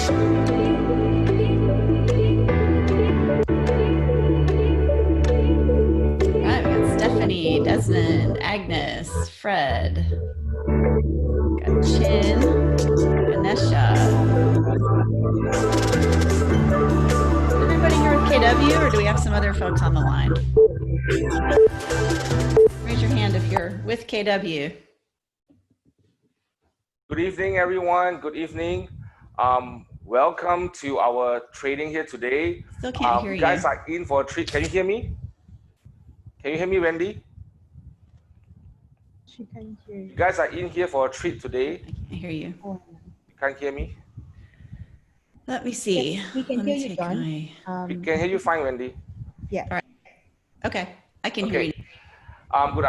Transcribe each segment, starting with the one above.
Right, we got Stephanie, Desmond, Agnes, Fred, got Chin, Ganesha. Is everybody here with KW, or do we have some other folks on the line? Raise your hand if you're with KW. Good evening, everyone. Good evening. Welcome to our trading here today. Still can't hear you you. guys are in for a treat. Can you hear me? Can you hear me, Wendy? She can't hear you. You guys are in here for a treat today. I can't hear you. Oh, You can't hear me? Let me see. yes, we can Let hear me you, take John. my. We can hear you fine, Wendy. Yeah. All right. Okay, I can hear you.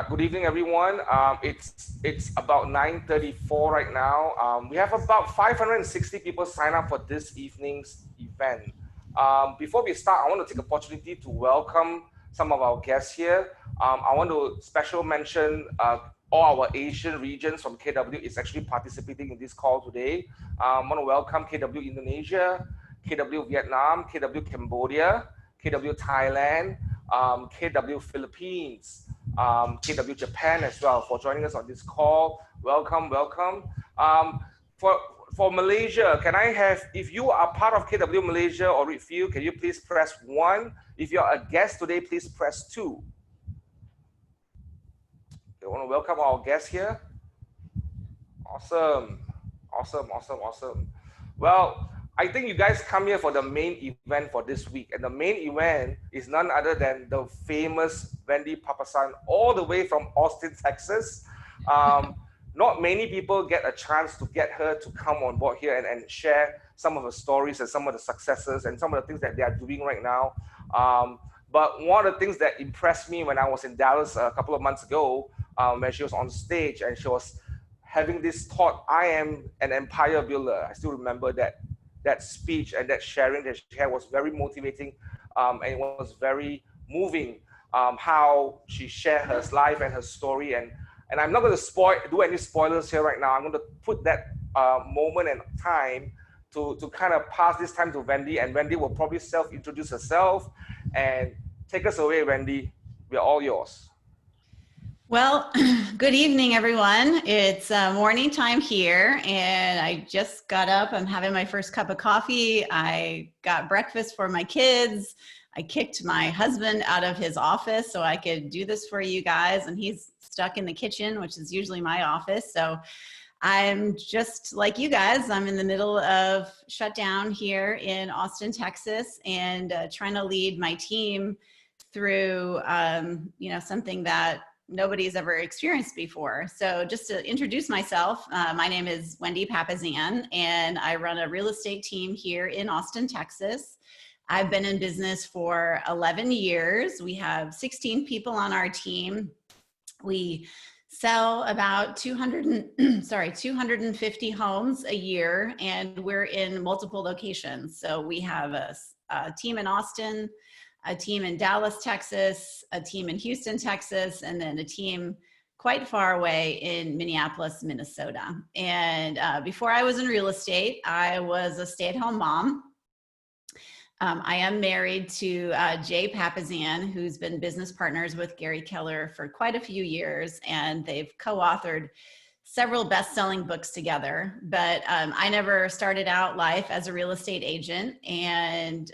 Good evening, everyone. It's about 9:34 right now. We have about 560 people sign up for this evening's event. Before we start, I want to take the opportunity to welcome some of our guests here. I want to special mention all our Asian regions from KW is actually participating in this call today. I want to welcome KW Indonesia, KW Vietnam, KW Cambodia, KW Thailand, KW Philippines, KW Japan as well for joining us on this call. Welcome, welcome. For Malaysia, can I have, if you are part of KW Malaysia or Redfield, can you please press 1? If you're a guest today, please press 2. I want to welcome our guests here. Awesome, awesome, awesome, awesome. Well, I think you guys come here for the main event for this week. And the main event is none other than the famous Wendy Papasan, all the way from Austin, Texas. Not many people get a chance to get her to come on board here and share some of her stories and some of the successes and some of the things that they are doing right now. But one of the things that impressed me when I was in Dallas a couple of months ago, when she was on stage and she was having this thought, I am an empire builder. I still remember that speech and that sharing that she had was very motivating, and it was very moving, how she shared her life and her story. And I'm not going to do any spoilers here right now. I'm going to put that moment and time to kind of pass this time to Wendy, and Wendy will probably self-introduce herself and take us away, Wendy. We're all yours. Well, good evening, everyone. It's morning time here, and I just got up. I'm having my first cup of coffee. I got breakfast for my kids. I kicked my husband out of his office so I could do this for you guys, and he's stuck in the kitchen, which is usually my office. So I'm just like you guys. I'm in the middle of shutdown here in Austin, Texas, and trying to lead my team through, something that nobody's ever experienced before. So just to introduce myself, my name is Wendy Papasan, and I run a real estate team here in Austin, Texas. I've been in business for 11 years. We have 16 people on our team. We sell about 250 homes a year, and we're in multiple locations. So we have a team in Austin, a team in Dallas, Texas, a team in Houston, Texas, and then a team quite far away in Minneapolis, Minnesota. And before I was in real estate, I was a stay-at-home mom. I am married to Jay Papasan, who's been business partners with Gary Keller for quite a few years, and they've co-authored several best-selling books together. But I never started out life as a real estate agent. And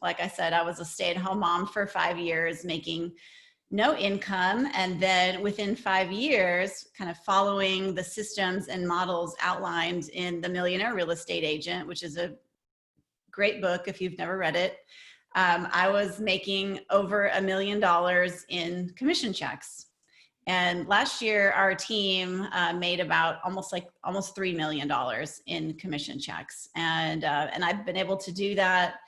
like I said, I was a stay-at-home mom for 5 years, making no income. And then within 5 years, kind of following the systems and models outlined in The Millionaire Real Estate Agent, which is a great book if you've never read it, I was making over $1 million in commission checks. And last year, our team made about almost $3 million in commission checks. And I've been able to do that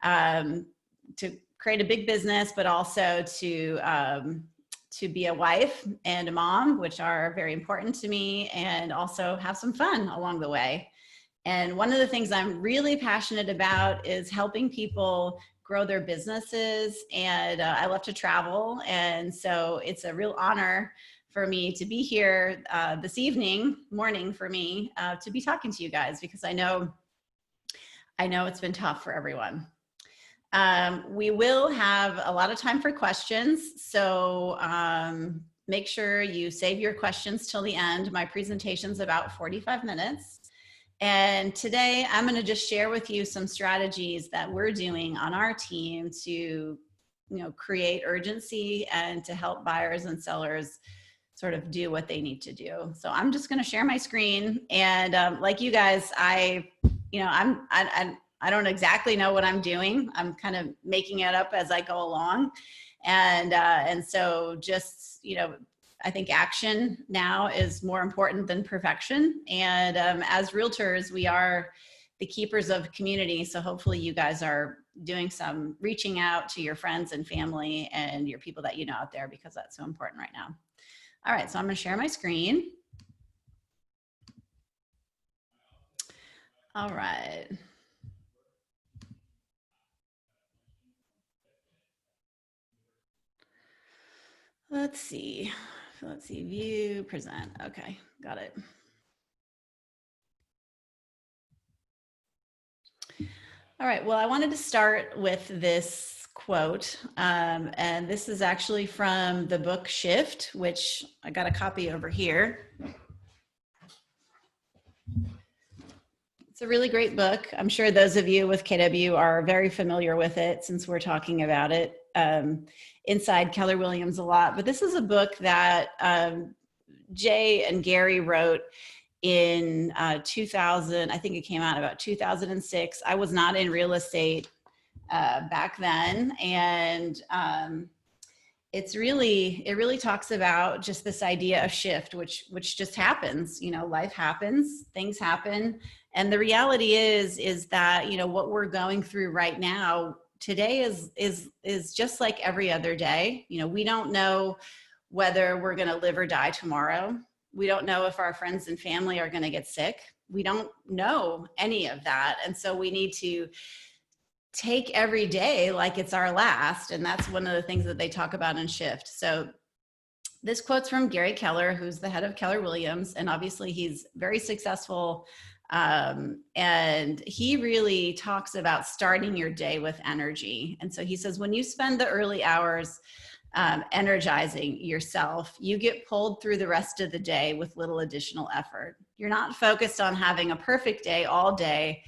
to create a big business, but also to be a wife and a mom, which are very important to me, and also have some fun along the way. And one of the things I'm really passionate about is helping people grow their businesses. And I love to travel. And so it's a real honor for me to be here this morning for me, to be talking to you guys, because I know I know it's been tough for everyone. We will have a lot of time for questions, so make sure you save your questions till the end. My presentation's about 45 minutes. And today I'm going to just share with you some strategies that we're doing on our team to, create urgency and to help buyers and sellers sort of do what they need to do. So I'm just going to share my screen, and like you guys, I don't exactly know what I'm doing. I'm kind of making it up as I go along, and so just I think action now is more important than perfection. And as realtors, we are the keepers of community. So hopefully you guys are doing some reaching out to your friends and family and your people that you know out there, because that's so important right now. All right, so I'm going to share my screen. All right. Let's see, view, present. Okay, got it. All right, well, I wanted to start with this quote, and this is actually from the book Shift, which I got a copy over here. It's a really great book. I'm sure those of you with KW are very familiar with it since we're talking about it inside Keller Williams a lot. But this is a book that Jay and Gary wrote in 2000. I think it came out about 2006. I was not in real estate back then. And it really talks about just this idea of shift, which just happens. Life happens, things happen. And the reality is that, what we're going through right now today is just like every other day. We don't know whether we're going to live or die tomorrow. We don't know if our friends and family are going to get sick. We don't know any of that. And so we need to take every day like it's our last. And that's one of the things that they talk about in Shift. So this quote's from Gary Keller, who's the head of Keller Williams. And obviously he's very successful. And he really talks about starting your day with energy. And so he says, when you spend the early hours energizing yourself, you get pulled through the rest of the day with little additional effort. You're not focused on having a perfect day all day,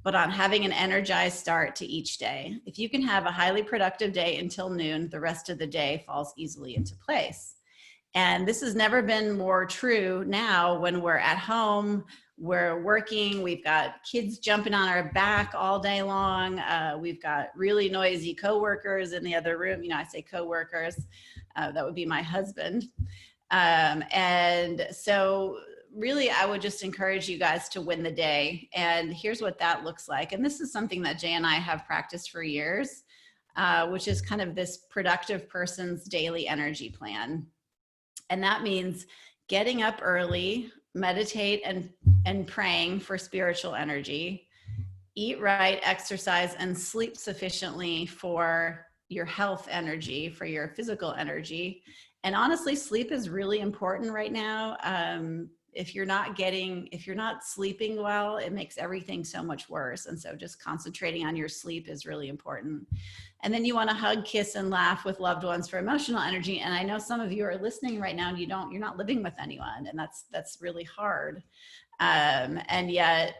but on having an energized start to each day. If you can have a highly productive day until noon, the rest of the day falls easily into place. And this has never been more true now when we're at home, we're working, we've got kids jumping on our back all day long. We've got really noisy coworkers in the other room. I say coworkers, that would be my husband. And so really, I would just encourage you guys to win the day. And here's what that looks like. And this is something that Jay and I have practiced for years, which is kind of this productive person's daily energy plan. And that means getting up early, meditate and praying for spiritual energy, eat right, exercise, and sleep sufficiently for your health energy, for your physical energy. And honestly, sleep is really important right now. If you're not sleeping well, it makes everything so much worse. And so just concentrating on your sleep is really important. And then you want to hug, kiss, and laugh with loved ones for emotional energy. And I know some of you are listening right now and you're not living with anyone, and that's really hard. And yet,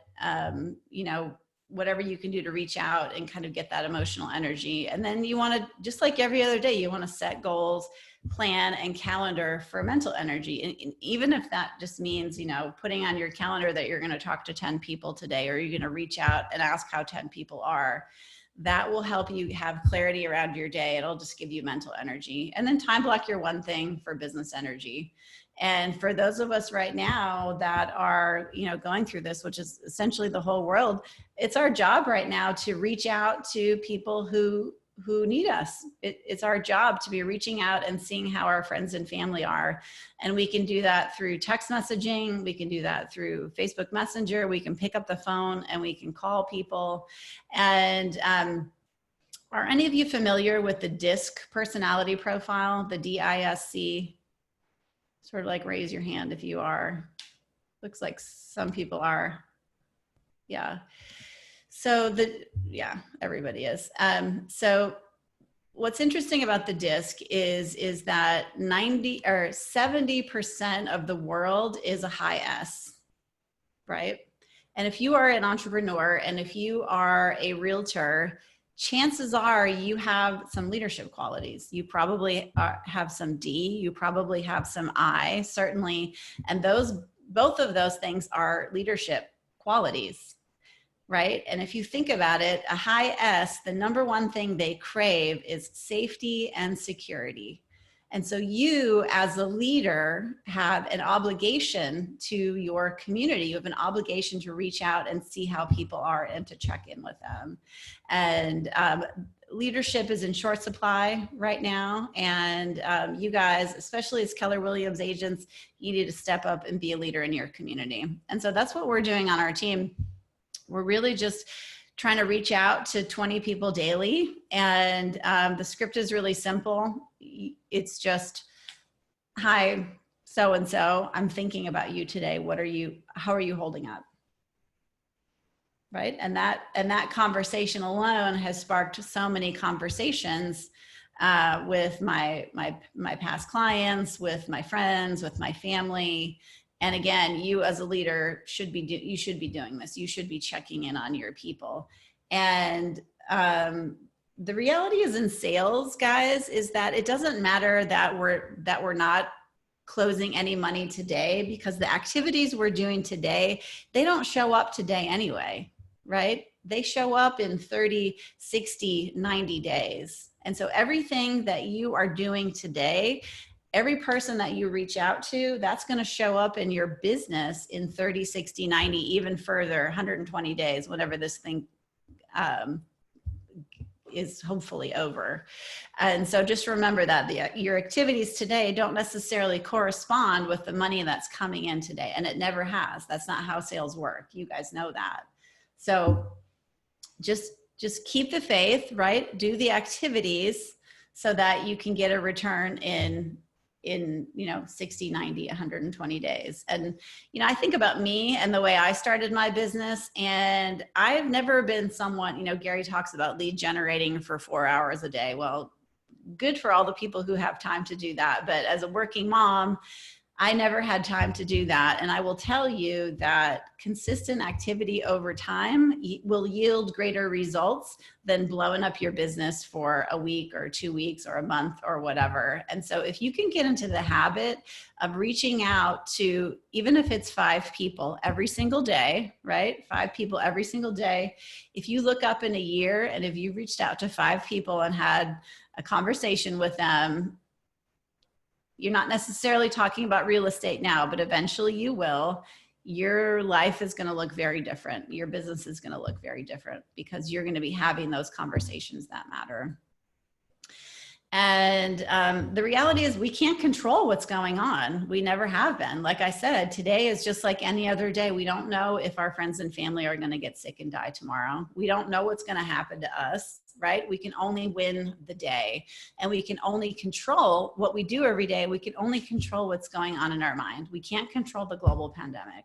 whatever you can do to reach out and kind of get that emotional energy. And then you want to, just like every other day, you want to set goals, plan, and calendar for mental energy. And even if that just means, putting on your calendar that you're going to talk to 10 people today, or you're going to reach out and ask how 10 people are, that will help you have clarity around your day. It'll just give you mental energy. And then time block your one thing for business energy. And for those of us right now that are, going through this, which is essentially the whole world, it's our job right now to reach out to people who need us. It's our job to be reaching out and seeing how our friends and family are. And we can do that through text messaging. We can do that through Facebook Messenger. We can pick up the phone and we can call people. And are any of you familiar with the DISC personality profile, the DISC? Sort of like raise your hand if you are. Looks like some people are. Yeah. So yeah, everybody is. So what's interesting about the DISC is that 90 or 70% of the world is a high S, right? And if you are an entrepreneur and if you are a realtor, chances are you have some leadership qualities. You probably have some D, you probably have some I, certainly. And both of those things are leadership qualities, right? And if you think about it, a high S, the number one thing they crave is safety and security. And so you, as a leader, have an obligation to your community. You have an obligation to reach out and see how people are and to check in with them. And leadership is in short supply right now. And you guys, especially as Keller Williams agents, you need to step up and be a leader in your community. And so that's what we're doing on our team. We're really just trying to reach out to 20 people daily. And the script is really simple. It's just, hi, so-and-so, I'm thinking about you today. How are you holding up? Right? And that conversation alone has sparked so many conversations with my past clients, with my friends, with my family. And again, you as a leader should be doing this. You should be checking in on your people. And the reality is in sales, guys, is that it doesn't matter that we're not closing any money today, because the activities we're doing today, they don't show up today anyway, right? They show up in 30, 60, 90 days. And so everything that you are doing today, every person that you reach out to, that's going to show up in your business in 30, 60, 90, even further, 120 days, whatever this thing is hopefully over. And so just remember that your activities today don't necessarily correspond with the money that's coming in today. And it never has. That's not how sales work. You guys know that. So just keep the faith, right? Do the activities so that you can get a return in 60, 90, 120 days. And, I think about me and the way I started my business, and I've never been someone, Gary talks about lead generating for 4 hours a day. Well, good for all the people who have time to do that. But as a working mom, I never had time to do that. And I will tell you that consistent activity over time will yield greater results than blowing up your business for a week or 2 weeks or a month or whatever. And so if you can get into the habit of reaching out to, even if it's 5 people every single day, right? 5 people every single day. If you look up in a year and if you reached out to 5 people and had a conversation with them, you're not necessarily talking about real estate now, but eventually you will. Your life is going to look very different. Your business is going to look very different because you're going to be having those conversations that matter. And the reality is we can't control what's going on. We never have been. Like I said, today is just like any other day. We don't know if our friends and family are going to get sick and die tomorrow. We don't know what's going to happen to us, right? We can only win the day, and we can only control what we do every day. We can only control what's going on in our mind. We can't control the global pandemic.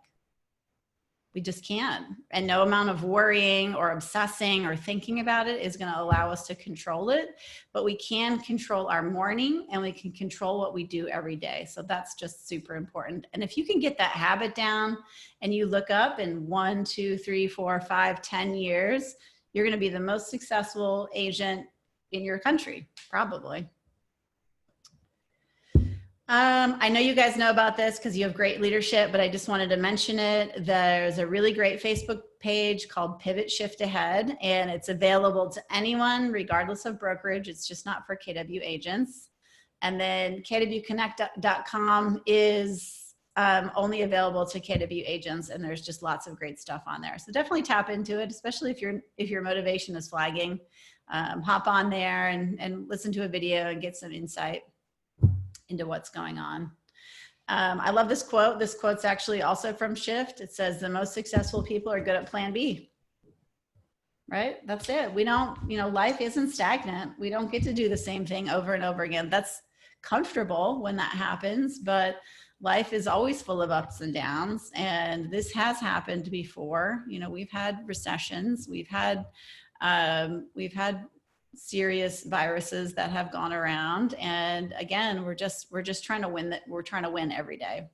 We just can't. And no amount of worrying or obsessing or thinking about it is going to allow us to control it. But we can control our morning, and we can control what we do every day. So that's just super important. And if you can get that habit down and you look up in 1, 2, 3, 4, 5, 10 years, you're going to be the most successful agent in your country, probably. I know you guys know about this because you have great leadership, but I just wanted to mention it. There's a really great Facebook page called Pivot Shift Ahead, and it's available to anyone regardless of brokerage. It's just not for KW agents. And then kwconnect.com is only available to KW agents, and there's just lots of great stuff on there. So definitely tap into it, especially if your motivation is flagging. Hop on there and listen to a video and get some insight into what's going on. I love this quote. This quote's actually also from Shift. It says, the most successful people are good at plan B. Right? That's it. We don't, life isn't stagnant. We don't get to do the same thing over and over again. That's comfortable when that happens, but life is always full of ups and downs, and this has happened before. You know, we've had recessions, we've had serious viruses that have gone around, and again, we're just trying to win. That we're trying to win every day.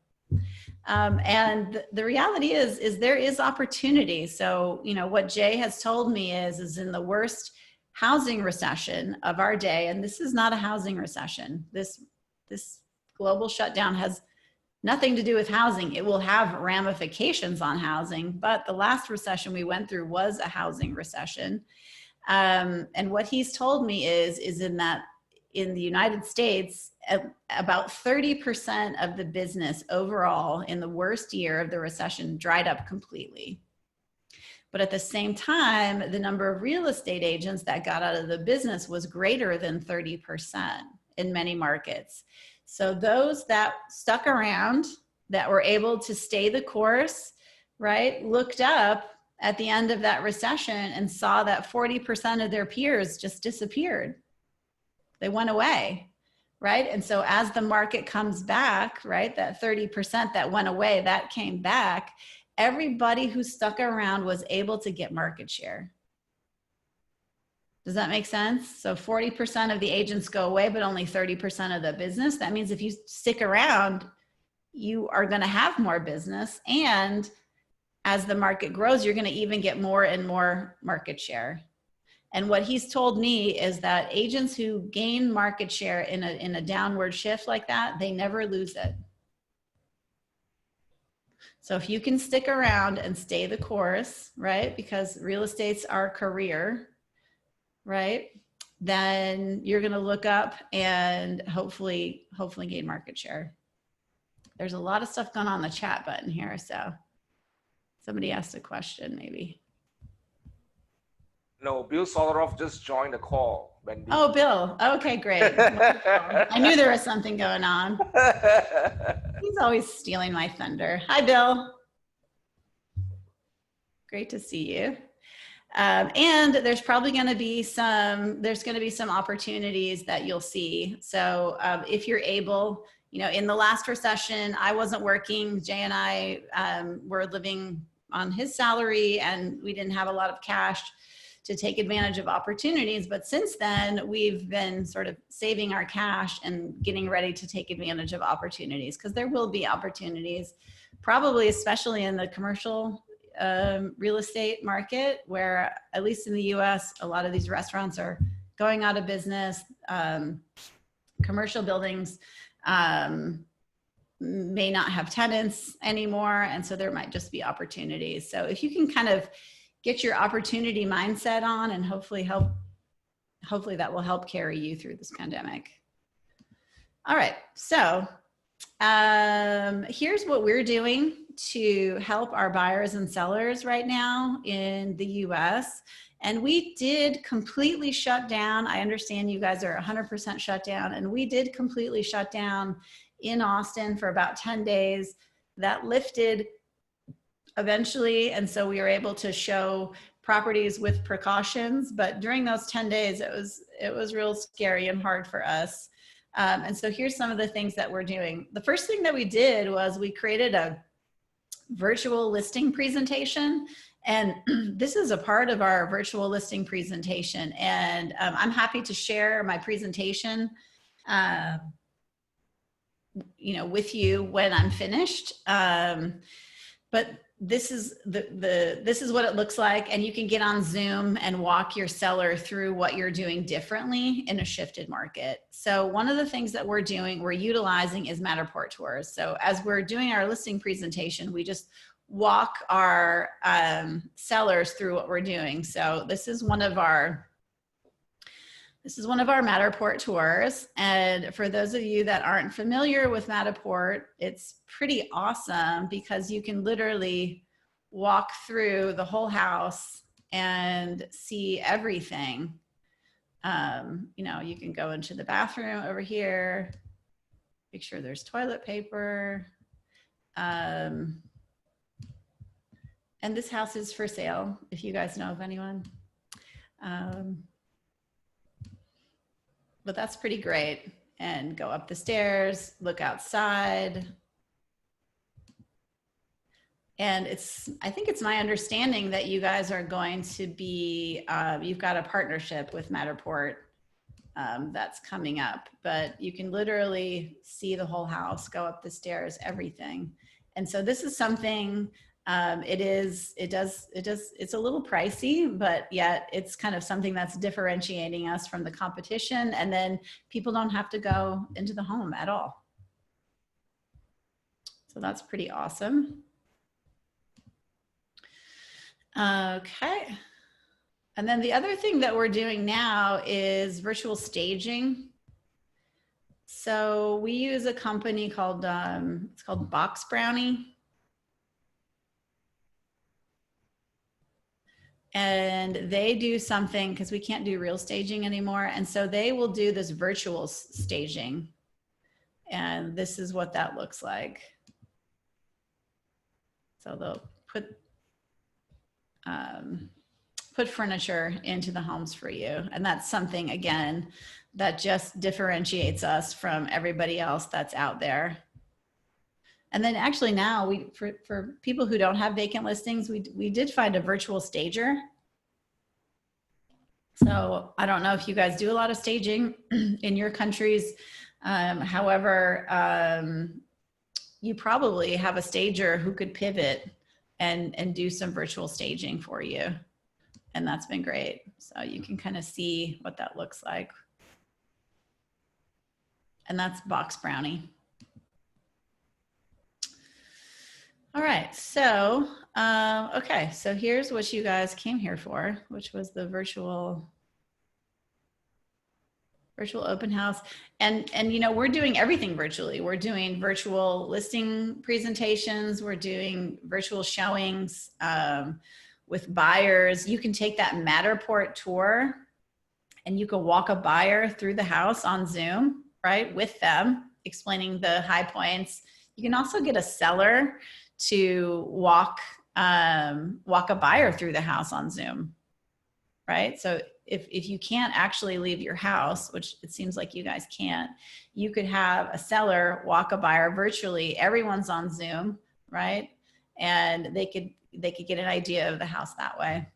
And the reality is there is opportunity. So, you know, what Jay has told me is in the worst housing recession of our day, and this is not a housing recession. This global shutdown has nothing to do with housing. It will have ramifications on housing, but the last recession we went through was a housing recession. And what he's told me is in the United States, about 30% of the business overall in the worst year of the recession dried up completely. But at the same time, the number of real estate agents that got out of the business was greater than 30% in many markets. So those that stuck around, that were able to stay the course, right, looked up at the end of that recession and saw that 40% of their peers just disappeared. They went away, right? And so as the market comes back, right, that 30% that went away, that came back, everybody who stuck around was able to get market share. Does that make sense? So 40% of the agents go away, but only 30% of the business. That means if you stick around, you are going to have more business. And as the market grows, you're going to even get more and more market share. And what he's told me is that agents who gain market share in a downward shift like that, they never lose it. So if you can stick around and stay the course, right, because real estate's our career, right, then you're going to look up and hopefully gain market share. There's a lot of stuff going on in the chat button here. So somebody asked a question maybe. No, Bill Solaroff just joined the call, Wendy. Oh, Bill. Okay, great. I knew there was something going on. He's always stealing my thunder. Hi, Bill. Great to see you. And there's probably going to be some opportunities that you'll see. So if you're able, you know, in the last recession, I wasn't working. Jay and I were living on his salary, and we didn't have a lot of cash to take advantage of opportunities. But since then, we've been sort of saving our cash and getting ready to take advantage of opportunities, because there will be opportunities, probably especially in the commercial real estate market, where at least in the US, a lot of these restaurants are going out of business. Commercial buildings may not have tenants anymore. And so there might just be opportunities. So if you can kind of get your opportunity mindset on, and hopefully that will help carry you through this pandemic. All right, so here's what we're doing to help our buyers and sellers right now in the US. And we did completely shut down. I understand you guys are 100% shut down, and we did completely shut down in Austin for about 10 days. That lifted eventually, and so we were able to show properties with precautions. But during those 10 days, it was real scary and hard for us. And so here's some of the things that we're doing. The first thing that we did was we created a virtual listing presentation. And this is a part of our virtual listing presentation. And I'm happy to share my presentation with you when I'm finished. But this is this is what it looks like, and you can get on Zoom and walk your seller through what you're doing differently in a shifted market. So one of the things that we're utilizing is Matterport tours. So as we're doing our listing presentation, we just walk our sellers through what we're doing. So this is one of our Matterport tours. And for those of you that aren't familiar with Matterport, it's pretty awesome because you can literally walk through the whole house and see everything. You can go into the bathroom over here, make sure there's toilet paper. And this house is for sale, if you guys know of anyone. But that's pretty great. And go up the stairs, look outside. And I think it's my understanding that you guys are going to be, you've got a partnership with Matterport that's coming up, but you can literally see the whole house, go up the stairs, everything. And so this is something, it's a little pricey, but yet it's kind of something that's differentiating us from the competition. And then people don't have to go into the home at all. So that's pretty awesome. Okay. And then the other thing that we're doing now is virtual staging. So we use a company called, it's called Box Brownie. And they do something, because we can't do real staging anymore. And so they will do this virtual staging. And this is what that looks like. So they'll put furniture into the homes for you. And that's something, again, that just differentiates us from everybody else that's out there. And then actually now, for people who don't have vacant listings, we did find a virtual stager. So I don't know if you guys do a lot of staging in your countries. However, you probably have a stager who could pivot and do some virtual staging for you. And that's been great. So you can kind of see what that looks like. And that's Box Brownie. All right, so, okay, so here's what you guys came here for, which was the virtual open house. And you know, we're doing everything virtually. We're doing virtual listing presentations. We're doing virtual showings with buyers. You can take that Matterport tour and you can walk a buyer through the house on Zoom, right, with them, explaining the high points. You can also get a seller to walk a buyer through the house on Zoom, right? So if you can't actually leave your house, which it seems like you guys can't, you could have a seller walk a buyer virtually. Everyone's on Zoom, right? And they could get an idea of the house that way.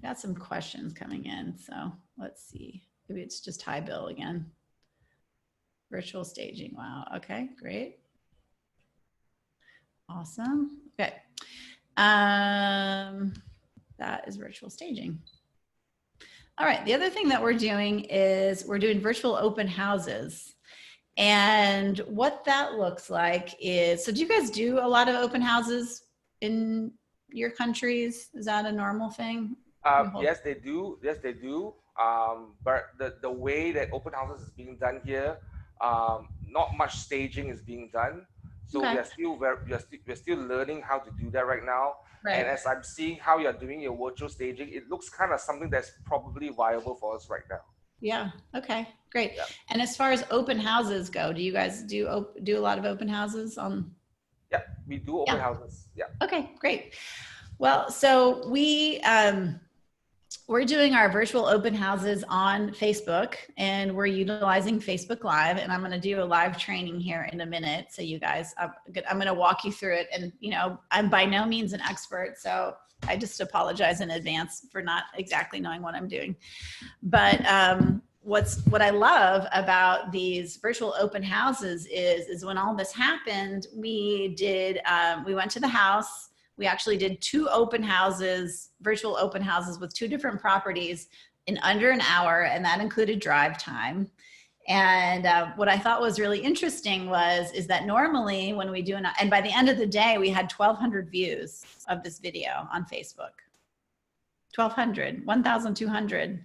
Got some questions coming in, so let's see. Maybe it's just hi Bill again. Virtual staging, wow, okay, great. Awesome, okay. That is virtual staging. All right, the other thing that we're doing is we're doing virtual open houses. And what that looks like is, so do you guys do a lot of open houses in your countries? Is that a normal thing? Yes, they do. Yes, they do. But the way that open houses is being done here, not much staging is being done. So Okay. we're still learning how to do that right now. Right. And as I'm seeing how you're doing your virtual staging, it looks kind of something that's probably viable for us right now. Yeah. Okay. Great. Yeah. And as far as open houses go, do you guys do a lot of open houses on? Yeah, we do open houses. Yeah. Okay. Great. Well, so we're doing our virtual open houses on Facebook, and we're utilizing Facebook Live, and I'm going to do a live training here in a minute. So you guys, I'm going to walk you through it. And, you know, I'm by no means an expert, so I just apologize in advance for not exactly knowing what I'm doing. But what I love about these virtual open houses is when all this happened, we went to the house. We actually did 2 open houses, virtual open houses with 2 different properties in under an hour, and that included drive time. And what I thought was really interesting is that normally when we do and by the end of the day, we had 1,200 views of this video on Facebook. 1,200.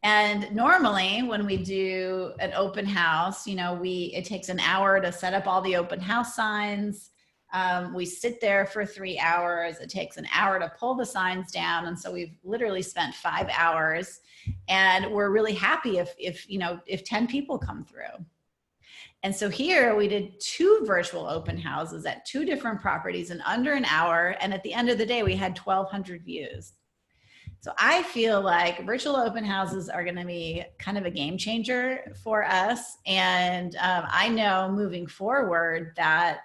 And normally when we do an open house, you know, it takes an hour to set up all the open house signs. We sit there for 3 hours. It takes an hour to pull the signs down. And so we've literally spent 5 hours, and we're really happy if 10 people come through. And so here we did 2 virtual open houses at 2 different properties in under an hour. And at the end of the day, we had 1,200 views. So I feel like virtual open houses are going to be kind of a game changer for us. And I know moving forward that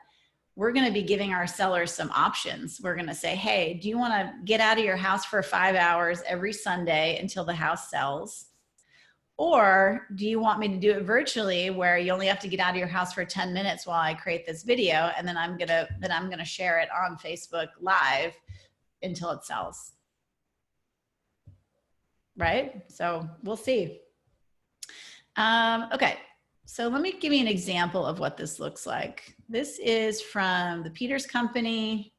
we're going to be giving our sellers some options. We're going to say, hey, do you want to get out of your house for 5 hours every Sunday until the house sells? Or do you want me to do it virtually where you only have to get out of your house for 10 minutes while I create this video, and then I'm going to share it on Facebook Live until it sells. Right? So we'll see. Okay. So let me give you an example of what this looks like. This is from the Peters Company.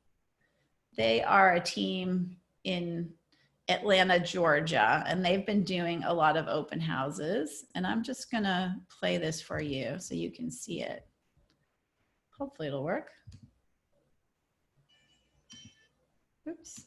They are a team in Atlanta, Georgia, and they've been doing a lot of open houses. And I'm just gonna play this for you so you can see it. Hopefully it'll work. Oops.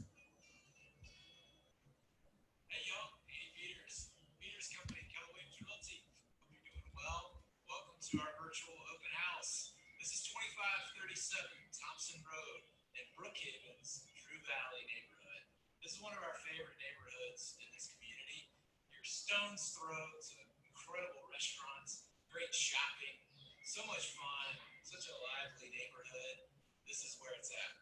To our virtual open house. This is 2537 Thompson Road in Brookhaven's Drew Valley neighborhood. This is one of our favorite neighborhoods in this community. Your stone's throw to incredible restaurants, great shopping, so much fun, such a lively neighborhood. This is where it's at.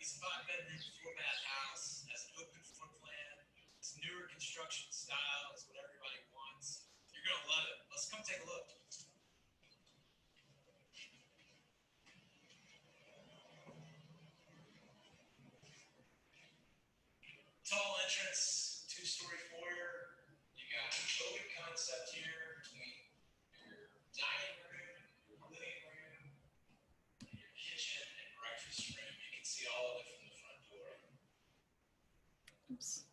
This 5-bedroom, 4-bath house has an open floor plan. It's newer construction style, is what everybody wants. You're gonna love it. Let's come take a look. Tall entrance, 2-story foyer. You got a building concept here between your dining room, your living room, and your kitchen and breakfast room. You can see all of it from the front door. Oops.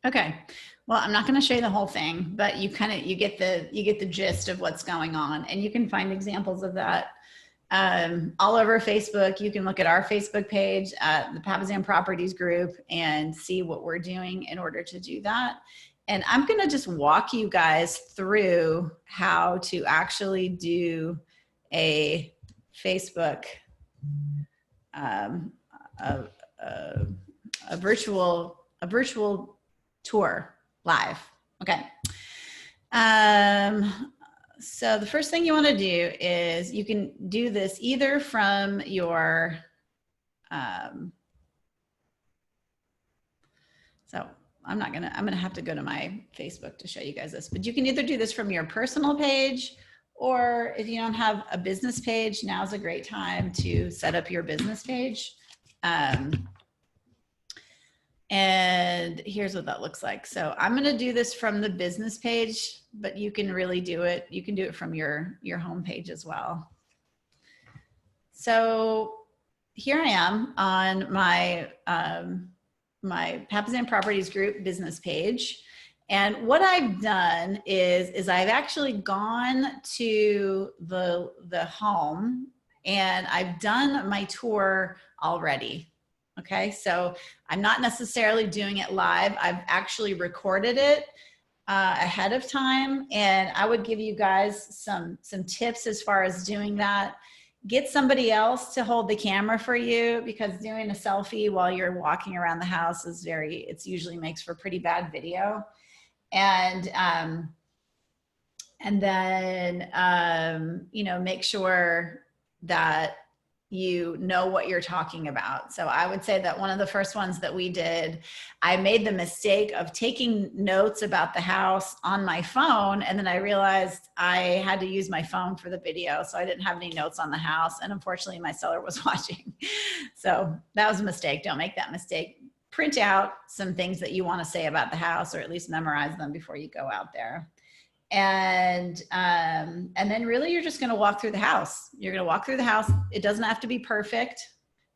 Okay, well, I'm not going to show you the whole thing, but you get the gist of what's going on, and you can find examples of that all over Facebook. You can look at our Facebook page, the Papasan Properties group, and see what we're doing in order to do that. And I'm going to just walk you guys through how to actually do a Facebook, a virtual tour live. Okay. So the first thing you want to do is you can do this either from your, so I'm going to have to go to my Facebook to show you guys this, but you can either do this from your personal page, or if you don't have a business page, now's a great time to set up your business page. And here's what that looks like. So I'm going to do this from the business page, but you can really do it. You can do it from your home page as well. So here I am on my, my Papasan Properties Group business page. And what I've done is I've actually gone to the home and I've done my tour already. Okay, so I'm not necessarily doing it live. I've actually recorded it ahead of time, and I would give you guys some tips as far as doing that. Get somebody else to hold the camera for you, because doing a selfie while you're walking around the house is it usually makes for pretty bad video. And then you know, make sure that you know what you're talking about. So I would say that one of the first ones that we did, I made the mistake of taking notes about the house on my phone, and then I realized I had to use my phone for the video, so I didn't have any notes on the house, and unfortunately my seller was watching. So that was a mistake. Don't make that mistake. Print out some things that you want to say about the house, or at least memorize them before you go out there. And then really you're just going to walk through the house. You're going to walk through the house. It doesn't have to be perfect,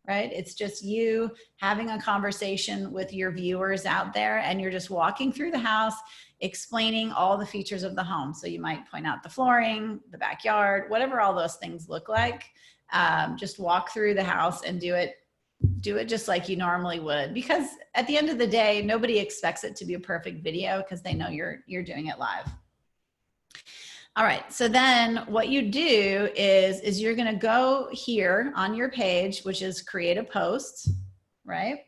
right? It's just you having a conversation with your viewers out there, and you're just walking through the house, explaining all the features of the home. So you might point out the flooring, the backyard, whatever all those things look like. Just walk through the house and do it just like you normally would, because at the end of the day, nobody expects it to be a perfect video because they know you're doing it live. All right, so then what you do is you're gonna go here on your page, which is create a post, right?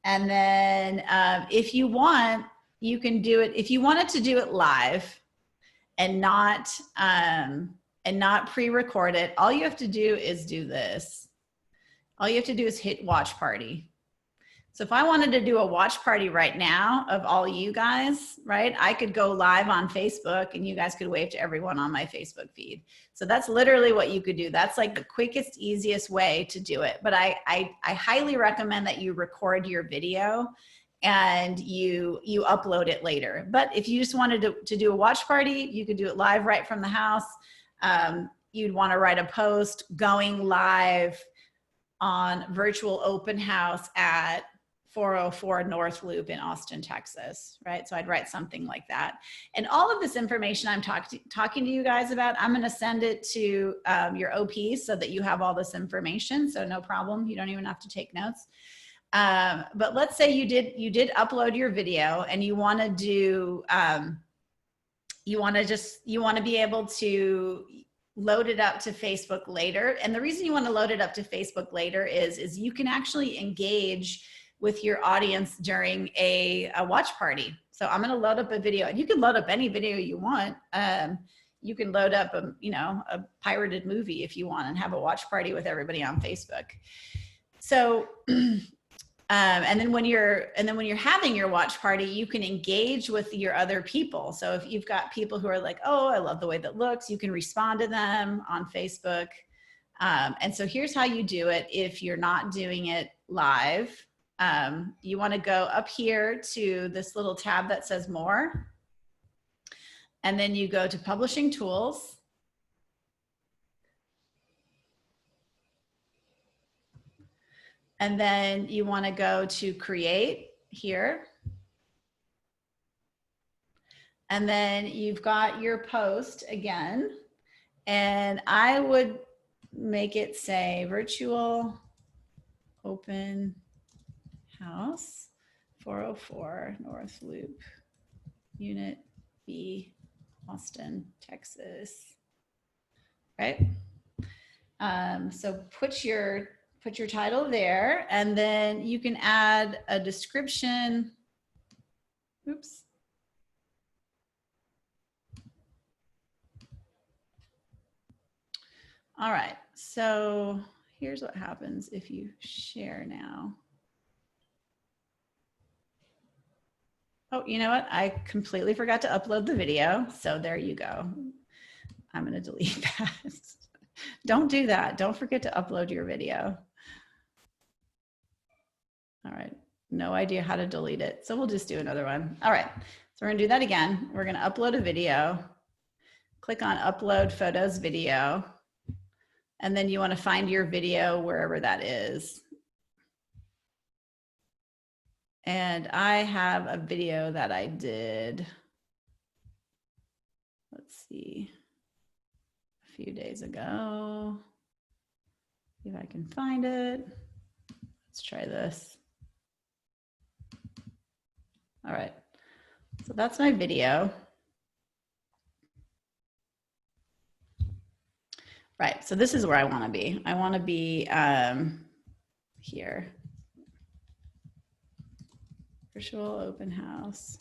And then if you want, you can do it, if you wanted to do it live and not pre-record it, all you have to do is do this. All you have to do is hit watch party. So if I wanted to do a watch party right now of all you guys, right, I could go live on Facebook and you guys could wave to everyone on my Facebook feed. So that's literally what you could do. That's like the quickest, easiest way to do it. But I highly recommend that you record your video and you upload it later. But if you just wanted to do a watch party, you could do it live right from the house. You'd want to write a post going live on virtual open house at 404 North Loop in Austin, Texas, right? So I'd write something like that. And all of this information I'm talking to you guys about, I'm gonna send it to your OPs so that you have all this information. So no problem, you don't even have to take notes. But let's say you did upload your video and you wanna do, you wanna be able to load it up to Facebook later. And the reason you wanna load it up to Facebook later is you can actually engage with your audience during a watch party. So I'm gonna load up a video, and you can load up any video you want. You can load up a pirated movie if you want and have a watch party with everybody on Facebook. So, and then when you're having your watch party, you can engage with your other people. So if you've got people who are like, oh, I love the way that looks, you can respond to them on Facebook. And so here's how you do it if you're not doing it live. You want to go up here to this little tab that says more, and then you go to publishing tools, and then you want to go to create here, and then you've got your post again, and I would make it say virtual open house 404 North Loop, Unit B, Austin, Texas, right? So put your title there, and then you can add a description. Oops. All right, so here's what happens if you share now. Oh, you know what? I completely forgot to upload the video. So there you go. I'm going to delete that. Don't do that. Don't forget to upload your video. All right. No idea how to delete it. So we'll just do another one. All right. So we're going to do that again. We're going to upload a video. Click on upload photos video. And then you want to find your video wherever that is. And I have a video that I did, let's see, a few days ago. See if I can find it. Let's try this. All right, so that's my video. Right, so this is where I want to be. I want to be here. Virtual open house.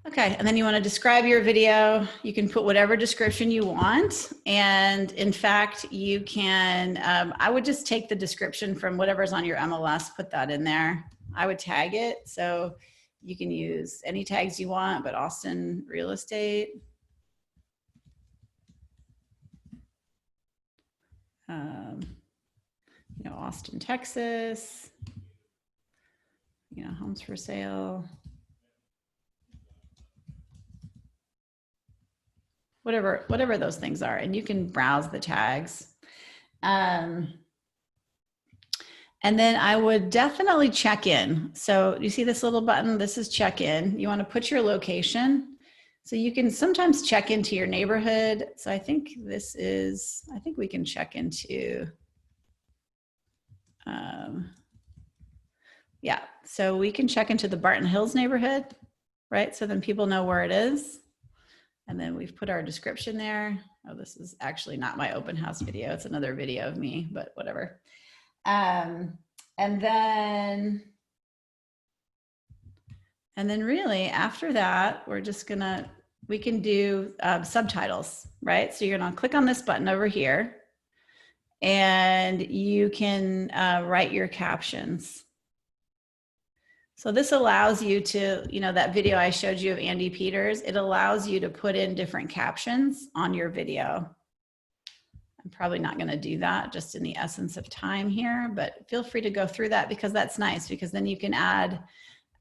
Okay, and then you want to describe your video. You can put whatever description you want. And in fact, you can, I would just take the description from whatever's on your MLS, put that in there. I would tag it. So you can use any tags you want, but Austin real estate. Austin, Texas, homes for sale, whatever those things are, and you can browse the tags. And then I would definitely check in. So you see this little button, this is check in. You want to put your location. So you can sometimes check into your neighborhood. So I think we can check into Yeah, so we can check into the Barton Hills neighborhood, right? So then people know where it is. And then we've put our description there. Oh, this is actually not my open house video. It's another video of me, but whatever. And then really after that, we're just gonna, we can do subtitles, right? So you're gonna click on this button over here and you can write your captions. So this allows you to, you know, that video I showed you of Andy Peters, it allows you to put in different captions on your video. I'm probably not going to do that just in the essence of time here, but feel free to go through that because that's nice, because then you can add,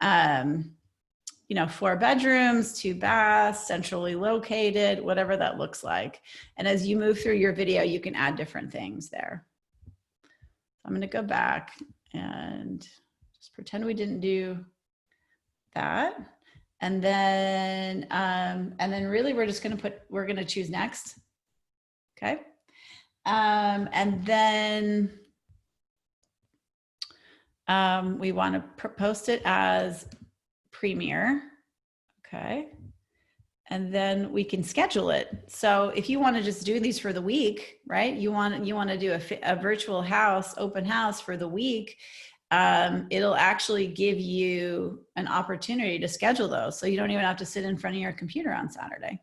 you know, 4 bedrooms, 2 baths, centrally located, whatever that looks like. And as you move through your video, you can add different things there. I'm going to go back and just pretend we didn't do that. And then really we're just going to we're going to choose next. Okay. And then we want to post it as premiere. Okay. And then we can schedule it. So if you want to just do these for the week, right? You want to do a virtual house, open house for the week. It'll actually give you an opportunity to schedule those. So you don't even have to sit in front of your computer on Saturday.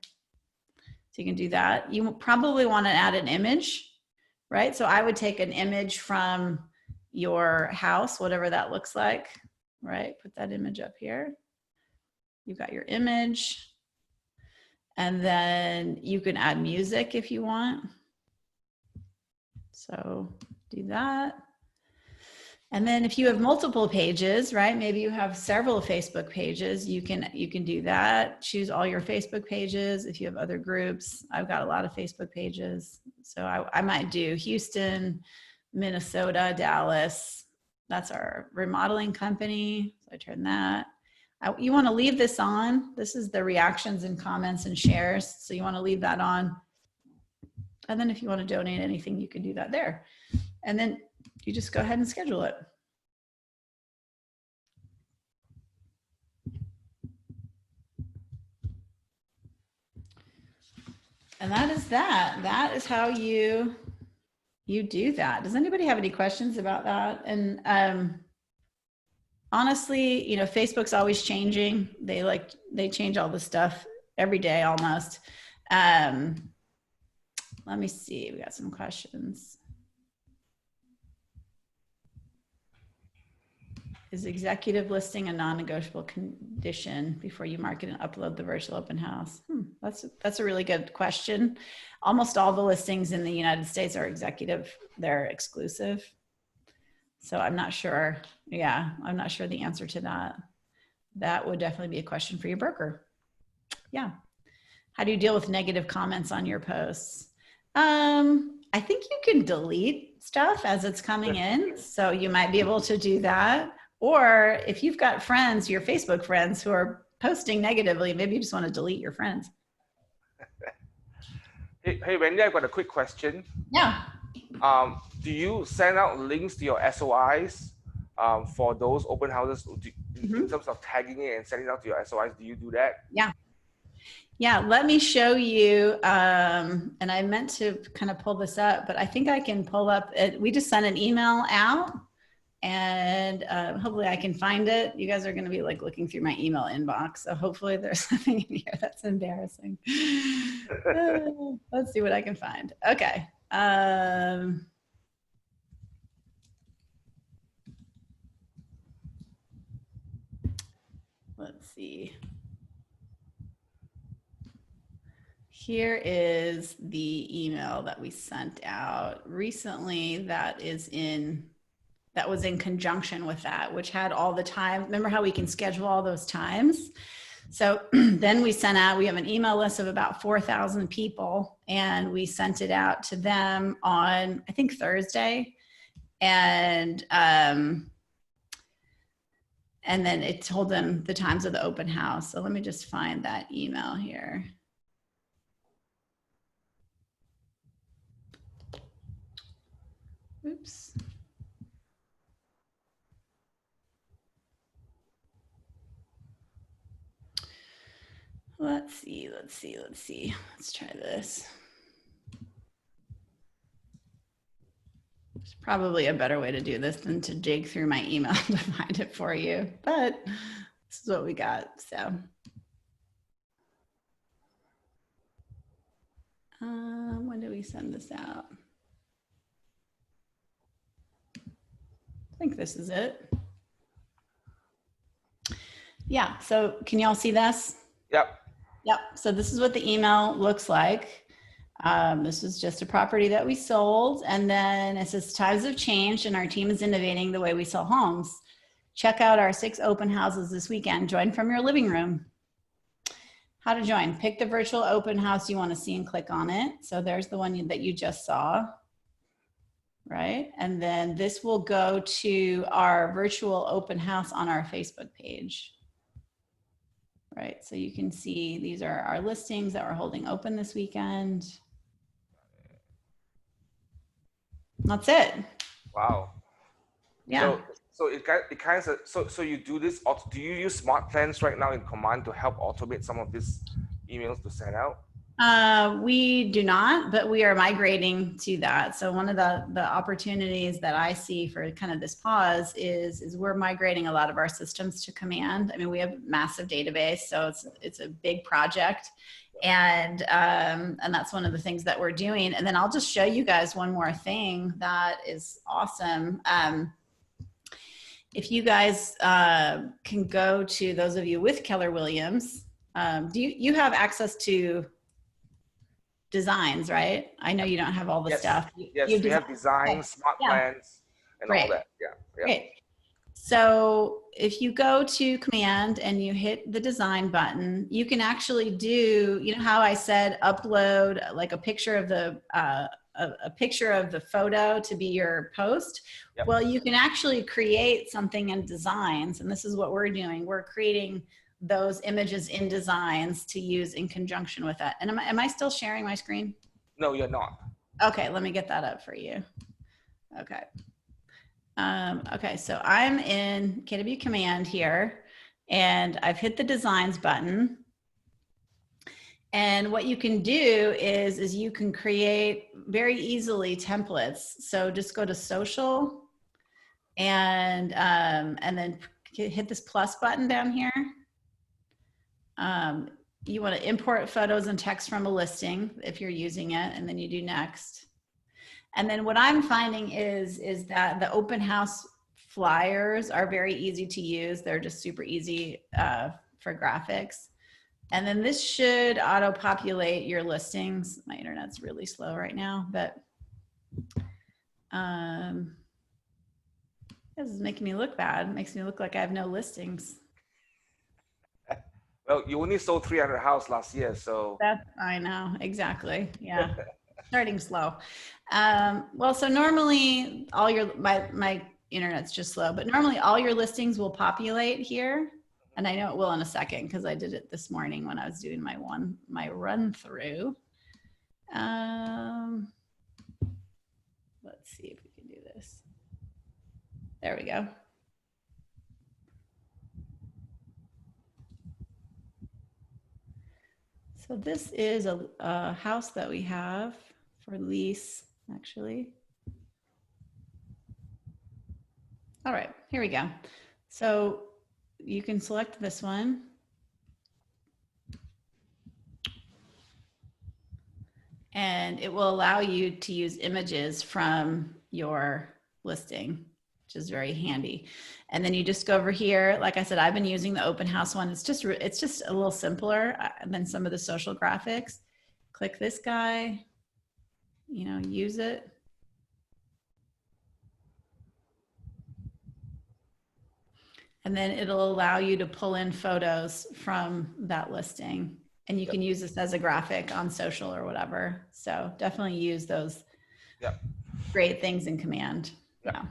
So you can do that. You probably want to add an image, right? So I would take an image from your house, whatever that looks like, right? Put that image up here. You've got your image. And then you can add music if you want. So do that. And then if you have multiple pages, right? Maybe you have several Facebook pages, you can do that. Choose all your Facebook pages. If you have other groups, I've got a lot of Facebook pages. So I might do Houston, Minnesota, Dallas. That's our remodeling company. So I turn that. You want to leave this on. This is the reactions and comments and shares. So you want to leave that on. And then if you want to donate anything, you can do that there. And then you just go ahead and schedule it. And that is that. That is how you do that. Does anybody have any questions about that? And honestly, you know, Facebook's always changing. They change all the stuff every day almost. Let me see. We got some questions. Is executive listing a non-negotiable condition before you market and upload the virtual open house? That's a really good question. Almost all the listings in the United States are executive. They're exclusive. So I'm not sure. Yeah, I'm not sure the answer to that. That would definitely be a question for your broker. Yeah. How do you deal with negative comments on your posts? I think you can delete stuff as it's coming in. So you might be able to do that. Or if you've got friends, your Facebook friends who are posting negatively, maybe you just want to delete your friends. Hey, Wendy, I've got a quick question. Yeah. Do you send out links to your SOIs for those open houses in terms of tagging it and sending it out to your SOIs? Do you do that? Yeah. Yeah, let me show you. And I meant to kind of pull this up, but I think I can pull up it. We just sent an email out and hopefully I can find it. You guys are going to be like looking through my email inbox. So hopefully there's something in here that's embarrassing. Let's see what I can find. Okay. Let's see. Here is the email that we sent out recently that was in conjunction with that, which had all the time. Remember how we can schedule all those times? So then we sent out, we have an email list of about 4,000 people, and we sent it out to them on, I think, Thursday. And then it told them the times of the open house. So let me just find that email here. Oops. Let's see. Let's try this. There's probably a better way to do this than to dig through my email to find it for you, but this is what we got. So, when did we send this out? I think this is it. Yeah, so can y'all see this? Yep. Yep, so this is what the email looks like. This is just a property that we sold, and then it says times have changed and our team is innovating the way we sell homes. Check out our 6 open houses this weekend. Join from your living room. How to join? Pick the virtual open house you want to see and click on it. So there's the one that you just saw, right? And then this will go to our virtual open house on our Facebook page. Right, so you can see these are our listings that we're holding open this weekend. That's it. Wow. Yeah. So it kind of so you do this. Do you use smart plans right now in Command to help automate some of these emails to send out? We do not, but we are migrating to that. So one of the opportunities that I see for kind of this pause is we're migrating a lot of our systems to Command. I mean, we have a massive database, so it's a big project, and that's one of the things that we're doing. And then I'll just show you guys one more thing that is awesome. If you guys can go to those of you with Keller Williams, do you have access to designs, right? I know you don't have all the stuff. Yes, we have designs, smart plans, and all that. Yeah. Great. So if you go to Command and you hit the design button, you can actually do, you know how I said upload like a picture of the photo to be your post? Yep. Well, you can actually create something in designs, and this is what we're doing. We're creating those images in designs to use in conjunction with that. And am I still sharing my screen? No, you're not. Okay, let me get that up for you. Okay. Okay, so I'm in KW Command here, and I've hit the designs button. And what you can do is you can create very easily templates. So just go to social and then hit this plus button down here. You want to import photos and text from a listing if you're using it, and then you do next. And then what I'm finding is that the open house flyers are very easy to use. They're just super easy for graphics. And then this should auto-populate your listings. My internet's really slow right now, but this is making me look bad. It makes me look like I have no listings. Well, you only sold 300 houses last year, so. I know, exactly, yeah. Starting slow. Well, so normally all my internet's just slow, but normally all your listings will populate here. And I know it will in a second because I did it this morning when I was doing my run through. Let's see if we can do this. There we go. So this is a house that we have for lease, actually. All right, here we go. So you can select this one. And it will allow you to use images from your listing, which is very handy. And then you just go over here. Like I said, I've been using the open house one. It's just a little simpler than some of the social graphics. Click this guy, use it. And then it'll allow you to pull in photos from that listing. And you can use this as a graphic on social or whatever. So definitely use those great things in Command. Yeah.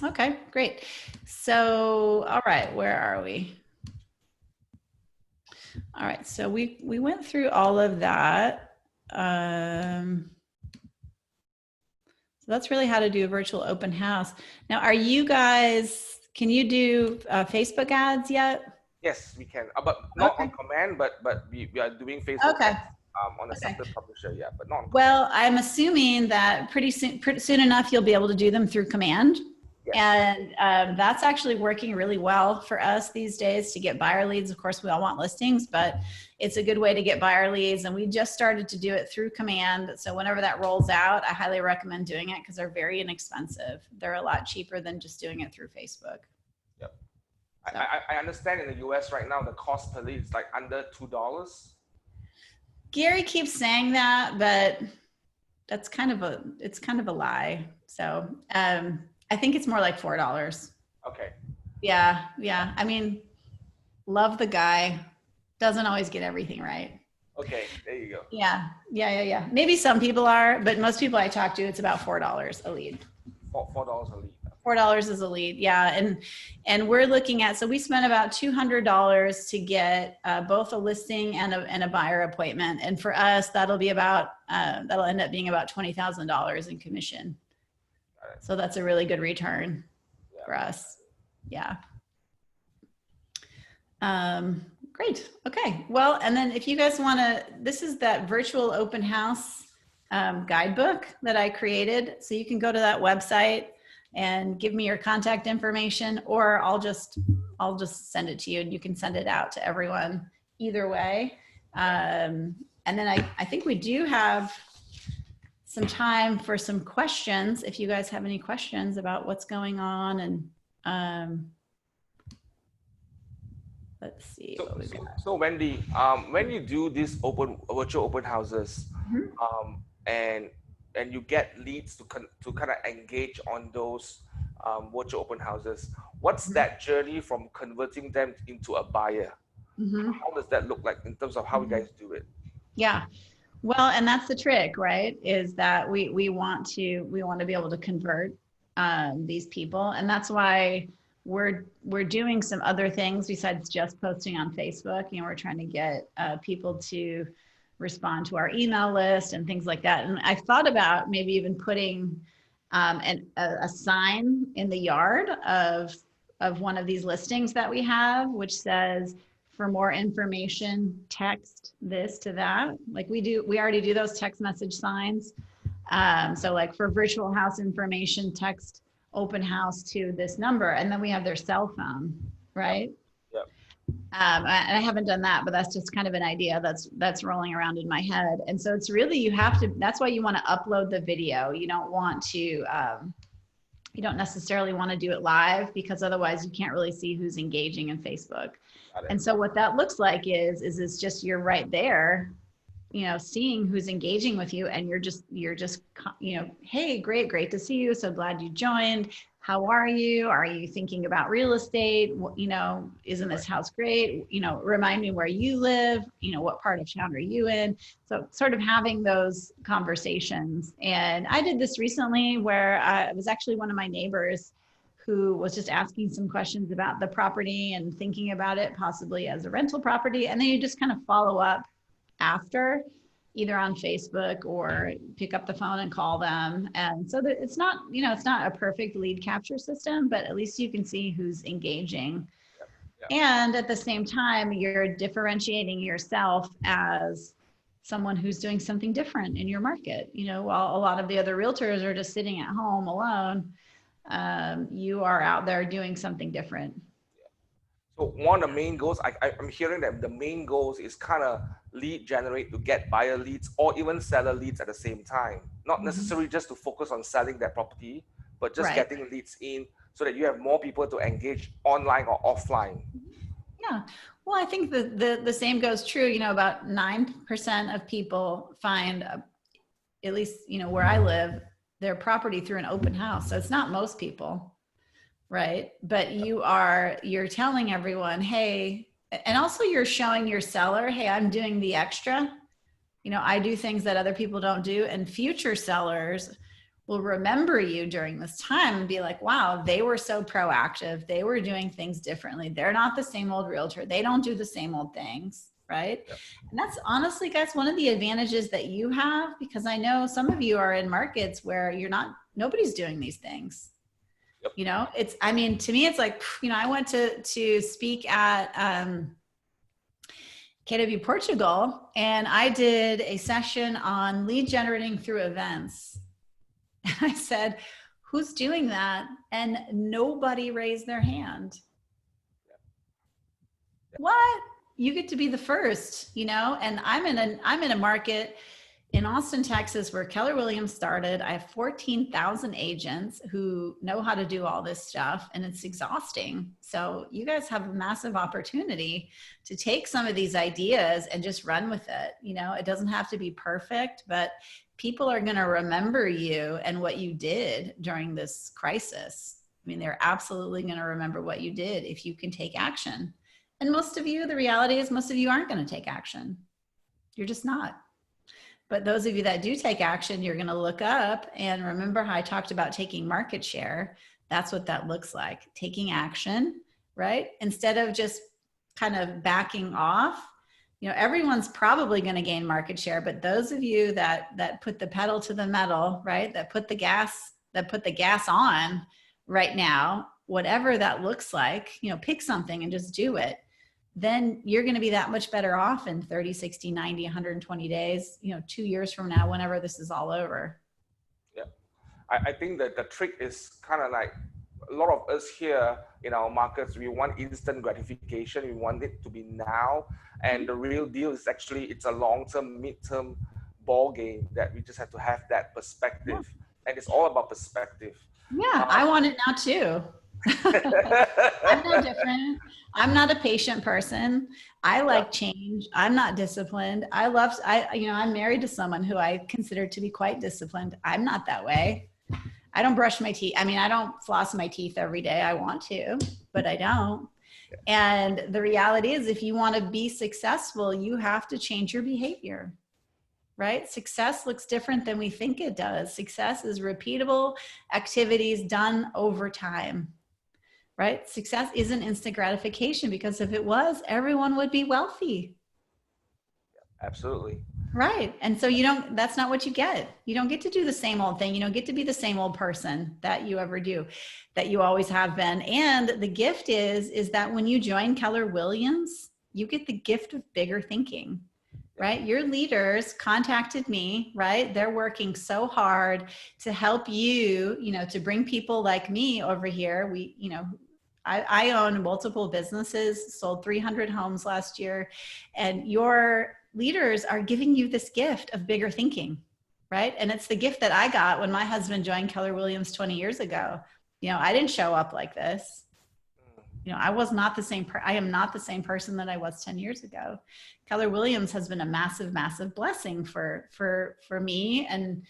Okay, great. So, all right, where are we? All right, so we went through all of that. So that's really how to do a virtual open house. Now, are you guys, can you do Facebook ads yet? Yes, we can, but not Okay. on command. But we are doing Facebook Okay. ads on a Okay. separate publisher. Yeah, but not on command. Well, I'm assuming that pretty soon enough, you'll be able to do them through command. Yes. And that's actually working really well for us these days to get buyer leads. Of course, we all want listings, but it's a good way to get buyer leads. And we just started to do it through command. So whenever that rolls out, I highly recommend doing it because they're very inexpensive. They're a lot cheaper than just doing it through Facebook. Yep. So. I understand in the US right now, the cost per lead is like under $2. Gary keeps saying that, but that's kind of a lie. So, I think it's more like $4. Okay. Yeah. Yeah. I mean, love the guy. Doesn't always get everything right. Okay. There you go. Yeah. Yeah. Maybe some people are, but most people I talk to, it's about $4 a lead. $4 a lead. $4 is a lead. Yeah. And we're looking at, so we spent about $200 to get both a listing and a buyer appointment. And for us, that'll be about, that'll end up being about $20,000 in commission. So that's a really good return for us. Yeah. Great. Okay. Well, and then if you guys want to, this is that virtual open house guidebook that I created. So you can go to that website and give me your contact information, or I'll just send it to you and you can send it out to everyone either way. And then I think we do have some time for some questions. If you guys have any questions about what's going on, and let's see. So Wendy, when you do these virtual open houses, and you get leads to kind of engage on those virtual open houses, what's that journey from converting them into a buyer? How does that look like in terms of how you guys do it? Yeah. Well, and that's the trick, right? Is that we want to be able to convert these people, and that's why we're doing some other things besides just posting on Facebook. You know, we're trying to get people to respond to our email list and things like that. And I thought about maybe even putting a sign in the yard of one of these listings that we have, which says, for more information, text this to that. Like we already do those text message signs. So like for virtual house information, text open house to this number, and then we have their cell phone, right? Yep. And I haven't done that, but that's just kind of an idea that's rolling around in my head. And so it's really, that's why you want to upload the video. You don't want to, you don't necessarily want to do it live, because otherwise you can't really see who's engaging in Facebook. And so what that looks like is it's just, you're right there, you know, seeing who's engaging with you, and you're just, you know, hey, great to see you. So glad you joined. How are you? Are you thinking about real estate? You know, isn't this house great? You know, remind me where you live. You know, what part of town are you in? So sort of having those conversations. And I did this recently where it was actually one of my neighbors who was just asking some questions about the property and thinking about it possibly as a rental property. And then you just kind of follow up after, either on Facebook or pick up the phone and call them. And so that it's not, you know, it's not a perfect lead capture system, but at least you can see who's engaging. Yep. And at the same time, you're differentiating yourself as someone who's doing something different in your market. You know, while a lot of the other realtors are just sitting at home alone, you are out there doing something different. So one of the main goals, I'm hearing that the main goals is kind of lead generate to get buyer leads or even seller leads at the same time. Not necessarily just to focus on selling that property, but just getting leads in so that you have more people to engage online or offline. Yeah. Well, I think the same goes true. You know, about 9% of people find, at least, you know, where I live, their property through an open house. So it's not most people, right? But you're telling everyone, hey, and also you're showing your seller, hey, I'm doing the extra. You know, I do things that other people don't do, and future sellers will remember you during this time and be like, wow, they were so proactive. They were doing things differently. They're not the same old realtor. They don't do the same old things, right? Yep. And that's honestly, guys, one of the advantages that you have, because I know some of you are in markets where nobody's doing these things. Yep. You know, it's, I mean, to me, it's like, you know, I went to speak at KW Portugal, and I did a session on lead generating through events. And I said, who's doing that? And nobody raised their hand. What? You get to be the first, you know? And I'm in a market in Austin, Texas, where Keller Williams started. I have 14,000 agents who know how to do all this stuff, and it's exhausting. So you guys have a massive opportunity to take some of these ideas and just run with it. You know, it doesn't have to be perfect, but people are going to remember you and what you did during this crisis. I mean, they're absolutely going to remember what you did if you can take action. And most of you, the reality is most of you aren't going to take action. You're just not. But those of you that do take action, you're going to look up and remember how I talked about taking market share. That's what that looks like. Taking action, right? Instead of just kind of backing off. You know, everyone's probably going to gain market share, but those of you that put the pedal to the metal, right? That put the gas on right now, whatever that looks like, you know, pick something and just do it. Then you're going to be that much better off in 30, 60, 90, 120 days, you know, 2 years from now, whenever this is all over. Yeah. I think that the trick is kind of like a lot of us here in our markets, we want instant gratification. We want it to be now. And the real deal is actually, it's a long-term, mid-term ball game that we just have to have that perspective. Yeah. And it's all about perspective. Yeah, I want it now too. I'm no different. I'm not a patient person. I like change. I'm not disciplined. I'm married to someone who I consider to be quite disciplined. I'm not that way. I don't brush my teeth. I mean, I don't floss my teeth every day. I want to, but I don't. And the reality is, if you want to be successful, you have to change your behavior, right? Success looks different than we think it does. Success is repeatable activities done over time. Right? Success isn't instant gratification, because if it was, everyone would be wealthy. Absolutely. Right. And so that's not what you get. You don't get to do the same old thing. You don't get to be the same old person that you ever do, that you always have been. And the gift is that when you join Keller Williams, you get the gift of bigger thinking, right? Your leaders contacted me, right? They're working so hard to help you, you know, to bring people like me over here. I own multiple businesses, sold 300 homes last year, and your leaders are giving you this gift of bigger thinking, right? And it's the gift that I got when my husband joined Keller Williams 20 years ago. You know, I didn't show up like this. You know, I am not the same person that I was 10 years ago. Keller Williams has been a massive, massive blessing for me, and,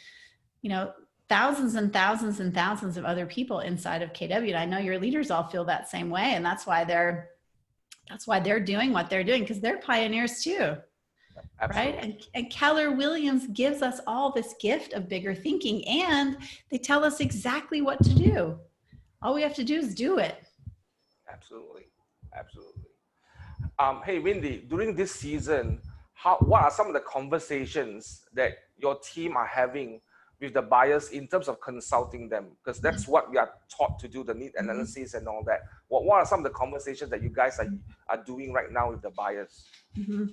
you know, thousands and thousands and thousands of other people inside of KW. And I know your leaders all feel that same way. And that's why they're doing what they're doing, because they're pioneers too. Absolutely. Right? And Keller Williams gives us all this gift of bigger thinking, and they tell us exactly what to do. All we have to do is do it. Absolutely. Absolutely. Hey, Wendy, during this season, what are some of the conversations that your team are having with the buyers in terms of consulting them? Because that's what we are taught to do, the need analysis and all that. What are some of the conversations that you guys are doing right now with the buyers? Mm-hmm.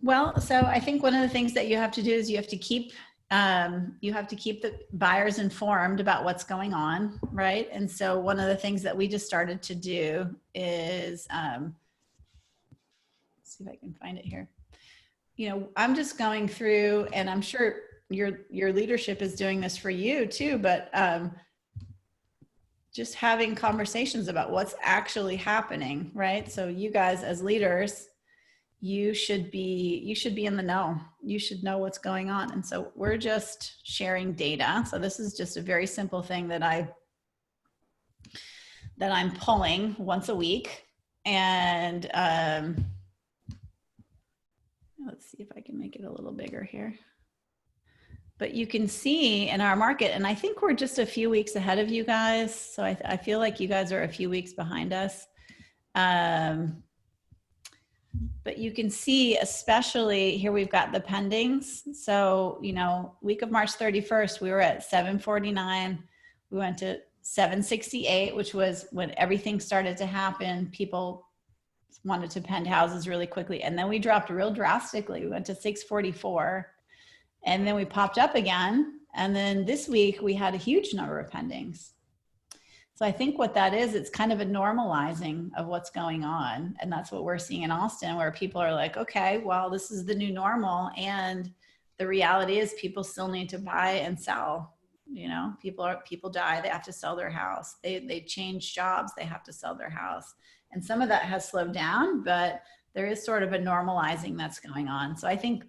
Well, so I think one of the things that you have to do is you have to keep the buyers informed about what's going on, right? And so one of the things that we just started to do is, let's see if I can find it here. You know, I'm just going through, and I'm sure your leadership is doing this for you too, but just having conversations about what's actually happening, right? So you guys as leaders, you should be in the know. You should know what's going on. And so we're just sharing data. So this is just a very simple thing that I'm pulling once a week. And let's see if I can make it a little bigger here. But you can see in our market, and I think we're just a few weeks ahead of you guys. So I feel like you guys are a few weeks behind us. But you can see, especially here, we've got the pendings. So, you know, week of March 31st, we were at 749. We went to 768, which was when everything started to happen. People wanted to pend houses really quickly. And then we dropped real drastically. We went to 644 and then we popped up again. And then this week we had a huge number of pendings. So I think what that is, it's kind of a normalizing of what's going on. And that's what we're seeing in Austin, where people are like, okay, well, this is the new normal. And the reality is people still need to buy and sell. You know, people die, they have to sell their house. They change jobs, they have to sell their house. And some of that has slowed down, but there is sort of a normalizing that's going on. So I think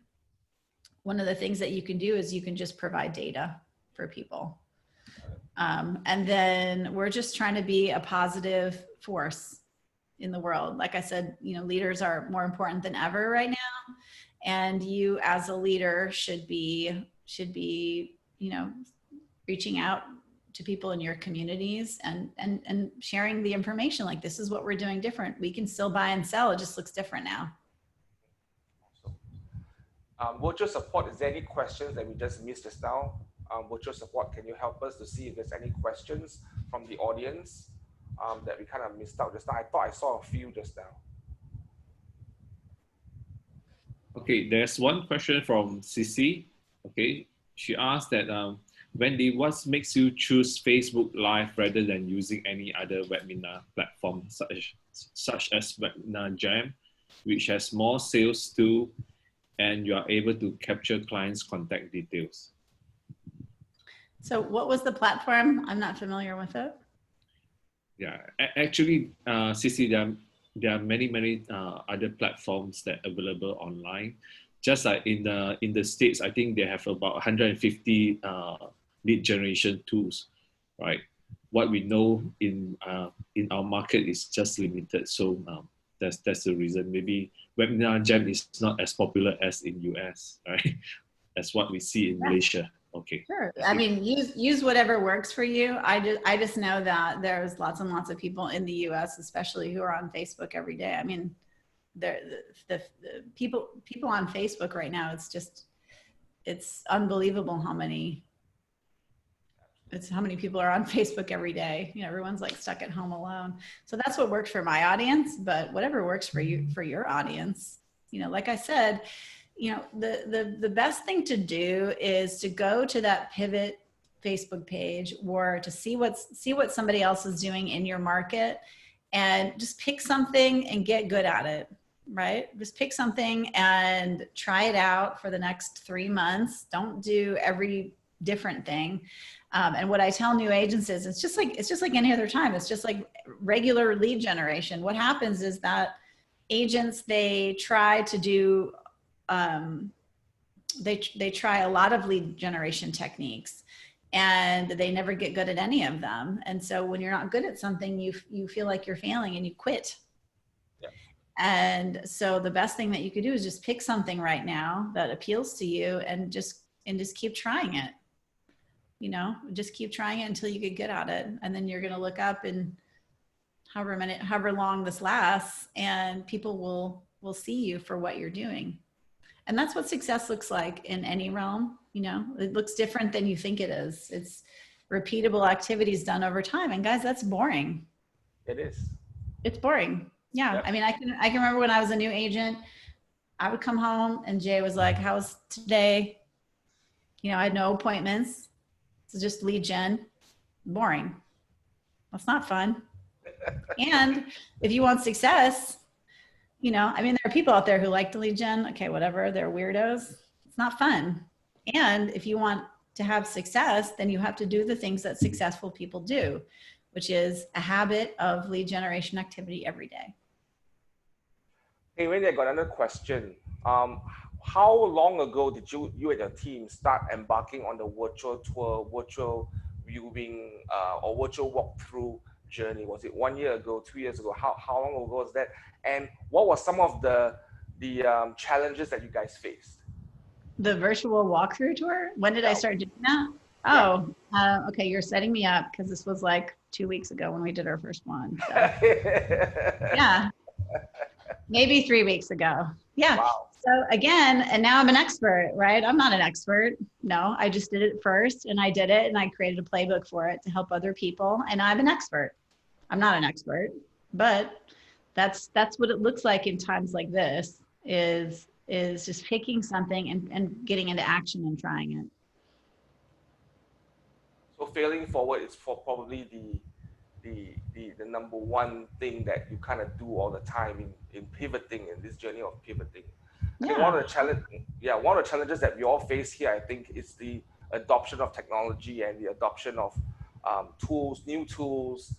one of the things that you can do is you can just provide data for people. And then we're just trying to be a positive force in the world. Like I said, you know, leaders are more important than ever right now. And you as a leader should be, you know, reaching out to people in your communities and sharing the information. Like, this is what we're doing different. We can still buy and sell. It just looks different now. Virtual support, is there any questions that we just missed just now? Virtual support, can you help us to see if there's any questions from the audience that we kind of missed out just now? I thought I saw a few just now. Okay, there's one question from Sissy. Okay, she asked that, Wendy, what makes you choose Facebook Live rather than using any other webinar platform such as Webinar Jam, which has more sales too, and you are able to capture clients' contact details? So what was the platform? I'm not familiar with it. Yeah, actually, Sissy, there are many other platforms that are available online. Just like in the States, I think they have about 150 lead generation tools, right? What we know in our market is just limited. So that's the reason. Maybe Webinar Jam is not as popular as in US, right? That's what we see in Malaysia. Okay. Sure. I mean, use whatever works for you. I just know that there's lots and lots of people in the US, especially who are on Facebook every day. I mean, the people on Facebook right now, it's unbelievable how many people are on Facebook every day. You know, everyone's like stuck at home alone. So that's what works for my audience, but whatever works for you, for your audience, you know, like I said, you know, the best thing to do is to go to that pivot Facebook page or to see what somebody else is doing in your market and just pick something and get good at it, right? Just pick something and try it out for the next 3 months. Don't do every different thing. And what I tell new agents is it's just like any other time. It's just like regular lead generation. What happens is that agents, they try to do they try a lot of lead generation techniques and they never get good at any of them. And so when you're not good at something, you feel like you're failing and you quit. Yeah. And so the best thing that you could do is just pick something right now that appeals to you and just keep trying it. You know, just keep trying it until you get good at it. And then you're going to look up in however long this lasts, and people will see you for what you're doing. And that's what success looks like in any realm. You know, it looks different than you think it is. It's repeatable activities done over time. And guys, that's boring. It is. It's boring. Yeah. Yep. I mean, I can remember when I was a new agent, I would come home and Jay was like, how's today? You know, I had no appointments. It's just lead gen. Boring. That's not fun. And if you want success, you know, I mean, there are people out there who like to lead gen. Okay, whatever, they're weirdos. It's not fun. And if you want to have success, then you have to do the things that successful people do, which is a habit of lead generation activity every day. Hey, Wendy, I got another question. How long ago did you and your team start embarking on the virtual tour, virtual viewing, or virtual walkthrough journey? Was it 1 year ago, 2 years ago? How long ago was that? And what were some of the challenges that you guys faced? The virtual walkthrough tour? When did I start doing that? Oh, okay. You're setting me up because this was like 2 weeks ago when we did our first one. So. Yeah, maybe 3 weeks ago. Yeah. Wow. So again, and now I'm an expert, right? I'm not an expert. No, I just did it first and I did it and I created a playbook for it to help other people. And I'm an expert. I'm not an expert, but that's what it looks like in times like this is just picking something and getting into action and trying it. So failing forward is for probably the number one thing that you kind of do all the time in pivoting in this journey of pivoting. I think one of the challenges that we all face here, I think, is the adoption of technology and the adoption of new tools,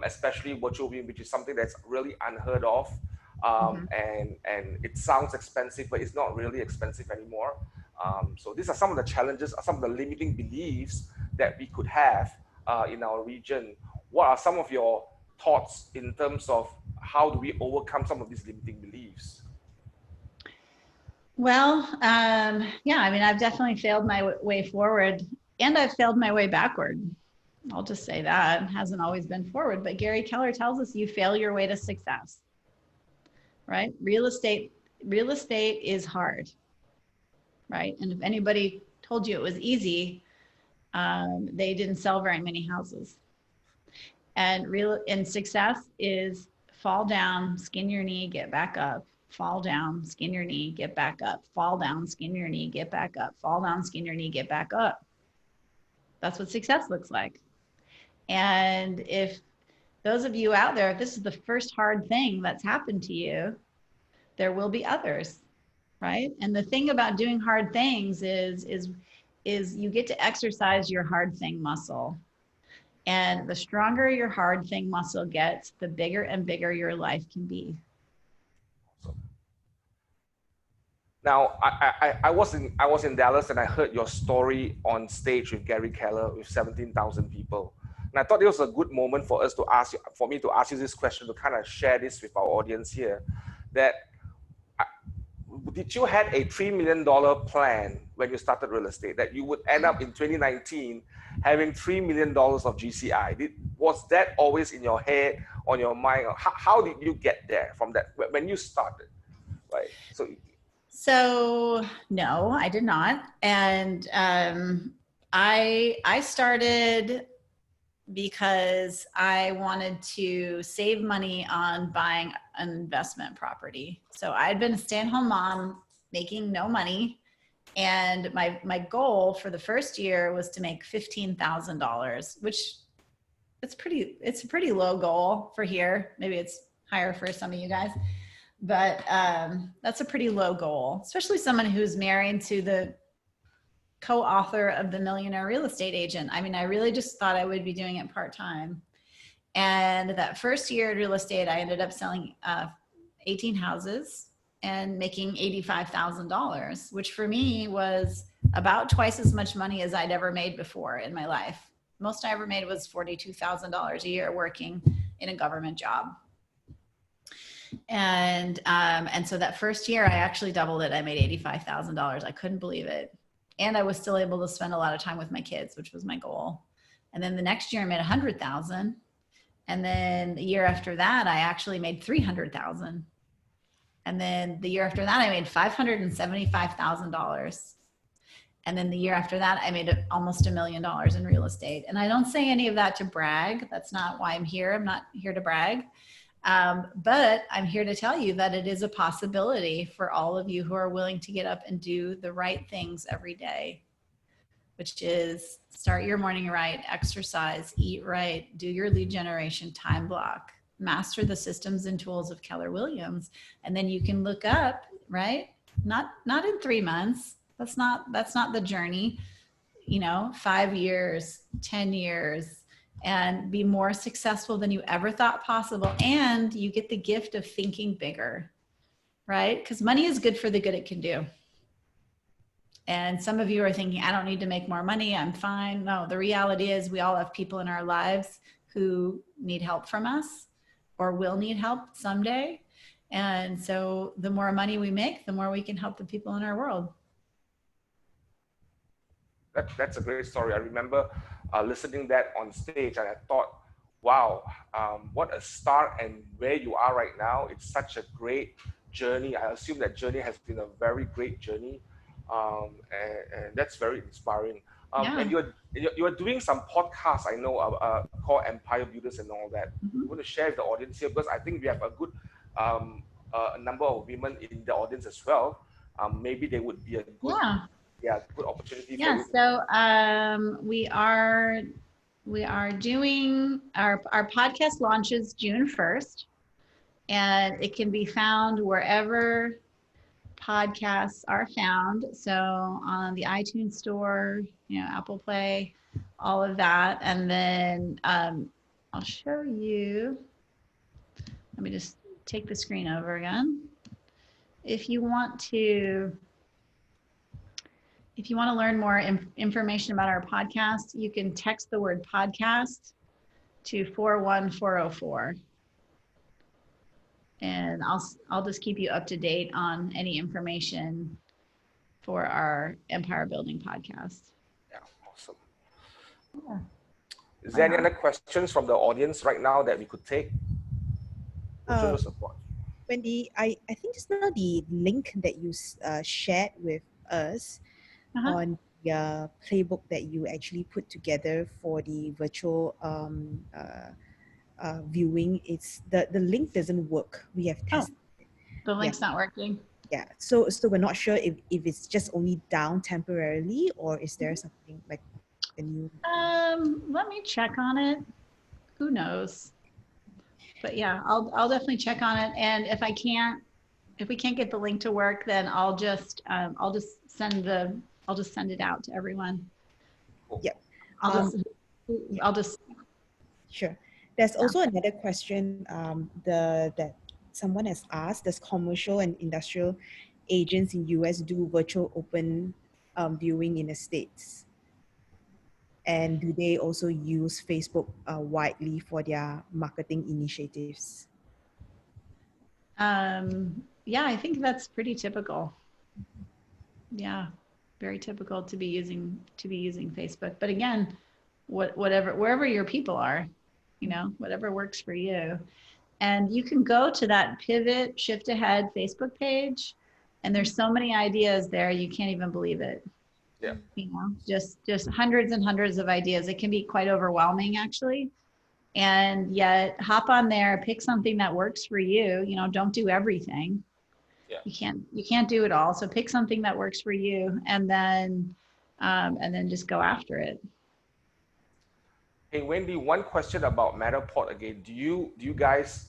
especially virtual viewing, which is something that's really unheard of. And it sounds expensive, but it's not really expensive anymore. So these are some of the challenges, some of the limiting beliefs that we could have in our region. What are some of your thoughts in terms of how do we overcome some of these limiting beliefs? Well, yeah, I mean, I've definitely failed my way forward and I've failed my way backward. I'll just say that. It hasn't always been forward, but Gary Keller tells us you fail your way to success, right? Real estate is hard, right? And if anybody told you it was easy, they didn't sell very many houses. And success is fall down, skin your knee, get back up. Fall down, skin your knee, get back up. Fall down, skin your knee, get back up. Fall down, skin your knee, get back up. That's what success looks like. And if those of you out there, if this is the first hard thing that's happened to you, there will be others, right? And the thing about doing hard things is you get to exercise your hard thing muscle. And the stronger your hard thing muscle gets, the bigger and bigger your life can be. Now, I was in Dallas and I heard your story on stage with Gary Keller with 17,000 people. And I thought it was a good moment for me to ask you this question, to kind of share this with our audience here. Did you had a $3 million plan when you started real estate that you would end up in 2019 having $3 million of GCI? Was that always in your head, on your mind? How did you get there from that when you started, right? So no, I did not. And I started because I wanted to save money on buying an investment property. So I'd been a stay-at-home mom making no money. And my goal for the first year was to make $15,000, which it's a pretty low goal for here. Maybe it's higher for some of you guys. But that's a pretty low goal, especially someone who's married to the co-author of The Millionaire Real Estate Agent. I mean, I really just thought I would be doing it part-time. And that first year in real estate, I ended up selling 18 houses and making $85,000, which for me was about twice as much money as I'd ever made before in my life. Most I ever made was $42,000 a year working in a government job. And so that first year I actually doubled it. I made $85,000. I couldn't believe it. And I was still able to spend a lot of time with my kids, which was my goal. And then the next year I made 100,000. And then the year after that, I actually made 300,000. And then the year after that, I made $575,000. And then the year after that, I made almost $1 million in real estate. And I don't say any of that to brag. That's not why I'm here. I'm not here to brag. But I'm here to tell you that it is a possibility for all of you who are willing to get up and do the right things every day, which is start your morning right, exercise, eat right, do your lead generation time block, master the systems and tools of Keller Williams. And then you can look up, right? Not in 3 months. That's not the journey, 5 years, 10 years, and be more successful than you ever thought possible. And you get the gift of thinking bigger, right? Because money is good for the good it can do. And some of you are thinking, I don't need to make more money, I'm fine. No, the reality is we all have people in our lives who need help from us or will need help someday. And so the more money we make, the more we can help the people in our world. That's a great story. I remember listening that on stage, and I thought, wow, what a start, and where you are right now. It's such a great journey. I assume that journey has been a very great journey, and that's very inspiring. Yeah. And you're doing some podcasts, I know, called Empire Builders and all that. You want to share with the audience here, because I think we have a good number of women in the audience as well. Maybe they would be a good, good opportunity for you. So we are doing our podcast launches June 1st, and it can be found wherever podcasts are found. So on the iTunes store, Apple Play, all of that. And then I'll show you. Let me just take the screen over again. If you want to learn more information about our podcast, you can text the word podcast to 41404. And I'll just keep you up to date on any information for our Empire Building podcast. Yeah, awesome. Yeah. Is there any other questions from the audience right now that we could take? Wendy, I think just now the link that you shared with us on the playbook that you actually put together for the virtual viewing, it's the link doesn't work. We have tested. The link's not working. Yeah, so we're not sure if it's just only down temporarily, or is there something like a new? Let me check on it. Who knows? But yeah, I'll definitely check on it. And if we can't get the link to work, then I'll just send it out to everyone. Yep. I'll just. Sure. There's also another question that someone has asked. Does commercial and industrial agents in US do virtual open viewing in the States? And do they also use Facebook widely for their marketing initiatives? Yeah, I think that's pretty typical. Yeah, very typical to be using Facebook. But again, wherever your people are, whatever works for you. And you can go to that Pivot Shift Ahead Facebook page, and there's so many ideas there, you can't even believe it. Yeah. Just hundreds and hundreds of ideas. It can be quite overwhelming, actually. And yet hop on there, pick something that works for you. Don't do everything. Yeah. You can't do it all. So pick something that works for you, and then just go after it. Hey Wendy, one question about Matterport again. Do you guys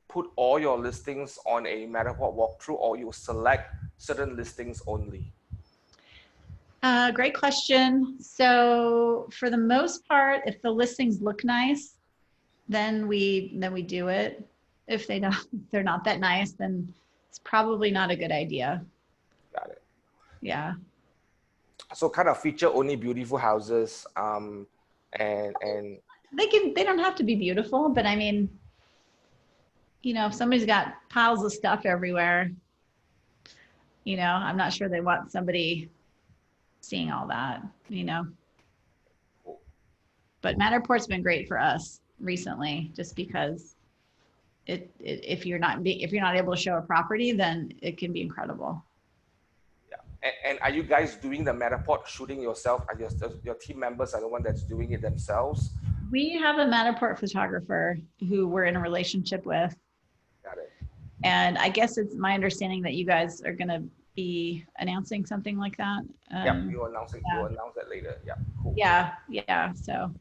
put all your listings on a Matterport walkthrough, or you select certain listings only? Great question. So for the most part, if the listings look nice, then we do it. If they're not that nice, then it's probably not a good idea. Got it. Yeah. So kind of feature only beautiful houses, and they don't have to be beautiful, but I mean, if somebody's got piles of stuff everywhere, I'm not sure they want somebody seeing all that, But Matterport's been great for us recently, just because if you're not able to show a property, then it can be incredible. Yeah. And are you guys doing the Matterport shooting yourself? Are your team members are the one that's doing it themselves? We have a Matterport photographer who we're in a relationship with. Got it. And I guess it's my understanding that you guys are going to be announcing something like that. Yeah, you'll announce that later. Yeah, cool. Yeah. So,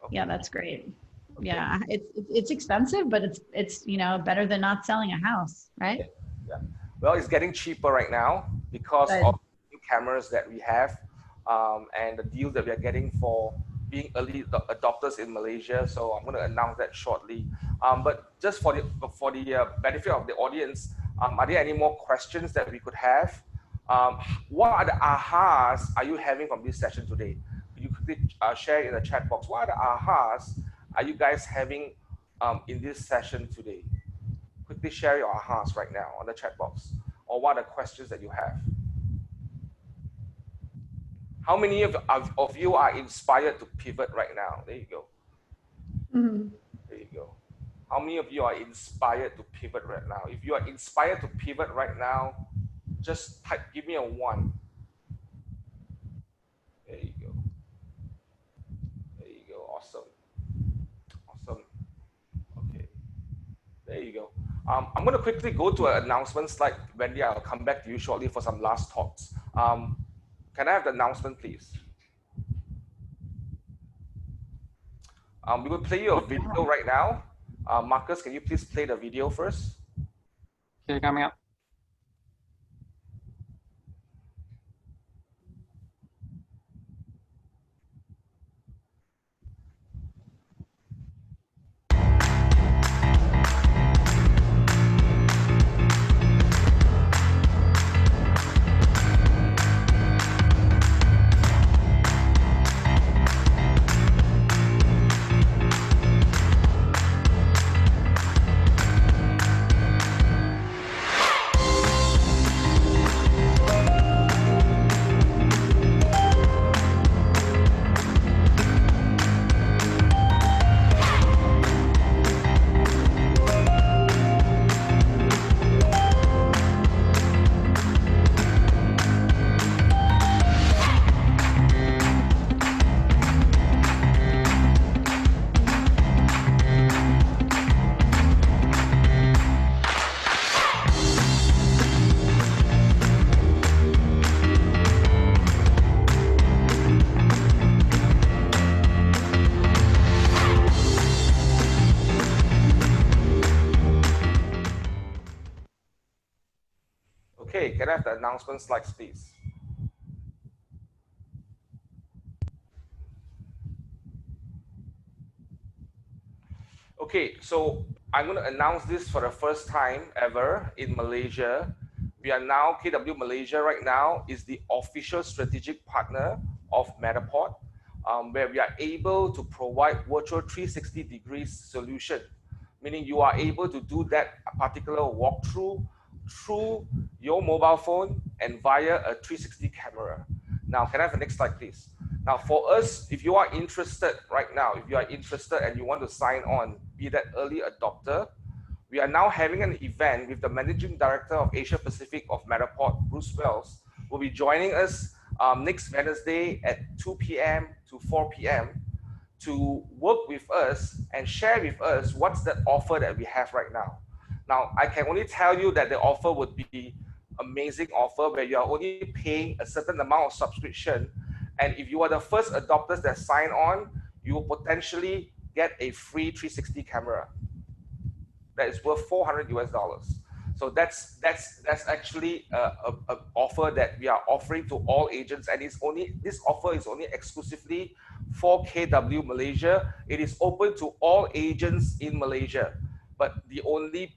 okay. Yeah, that's great. Okay. Yeah, it's expensive, but it's better than not selling a house, right? Yeah. Well, it's getting cheaper right now because of new cameras that we have, and the deal that we are getting for being early adopters in Malaysia. So I'm going to announce that shortly. But just for the benefit of the audience, are there any more questions that we could have? What are the ahas are you having from this session today? Could you quickly share in the chat box? What are the ahas are you guys having in this session today? Quickly share your ahas right now on the chat box, or what are the questions that you have? How many of you are inspired to pivot right now? There you go. Mm-hmm. There you go. How many of you are inspired to pivot right now? If you are inspired to pivot right now, just type, give me a 1. There you go. There you go. Awesome. Awesome. Okay. There you go. I'm going to quickly go to an announcement slide. Wendy, I'll come back to you shortly for some last thoughts. Can I have the announcement, please? We will play you a video right now. Marcus, can you please play the video first? Okay, coming up. Okay, can I have the announcement slides, please? Okay, so I'm going to announce this for the first time ever in Malaysia. We are now, KW Malaysia right now is the official strategic partner of Matterport, where we are able to provide virtual 360 degrees solution, meaning you are able to do that particular walkthrough through your mobile phone and via a 360 camera. Now, can I have the next slide, please? Now, for us, if you are interested right now, if you are interested and you want to sign on, be that early adopter, we are now having an event with the Managing Director of Asia Pacific of Matterport, Bruce Wells, will be joining us next Wednesday at 2 p.m. to 4 p.m. to work with us and share with us what's the offer that we have right now. Now, I can only tell you that the offer would be amazing offer where you are only paying a certain amount of subscription. And if you are the first adopters that sign on, you will potentially get a free 360 camera that is worth $400 US. So that's actually a offer that we are offering to all agents, and this offer is only exclusively for KW Malaysia. It is open to all agents in Malaysia. But the only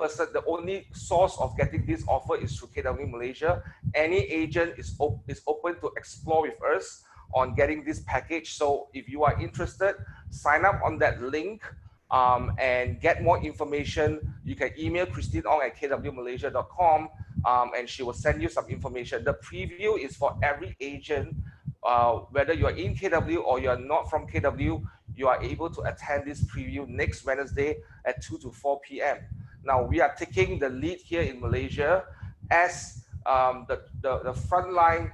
source of getting this offer is through KW Malaysia. Any agent is open to explore with us on getting this package. So if you are interested, sign up on that link and get more information. You can email Christine Ong at kwmalaysia.com and she will send you some information. The preview is for every agent, whether you are in KW or you are not from KW, you are able to attend this preview next Wednesday at 2 to 4 p.m. Now, we are taking the lead here in Malaysia as the frontline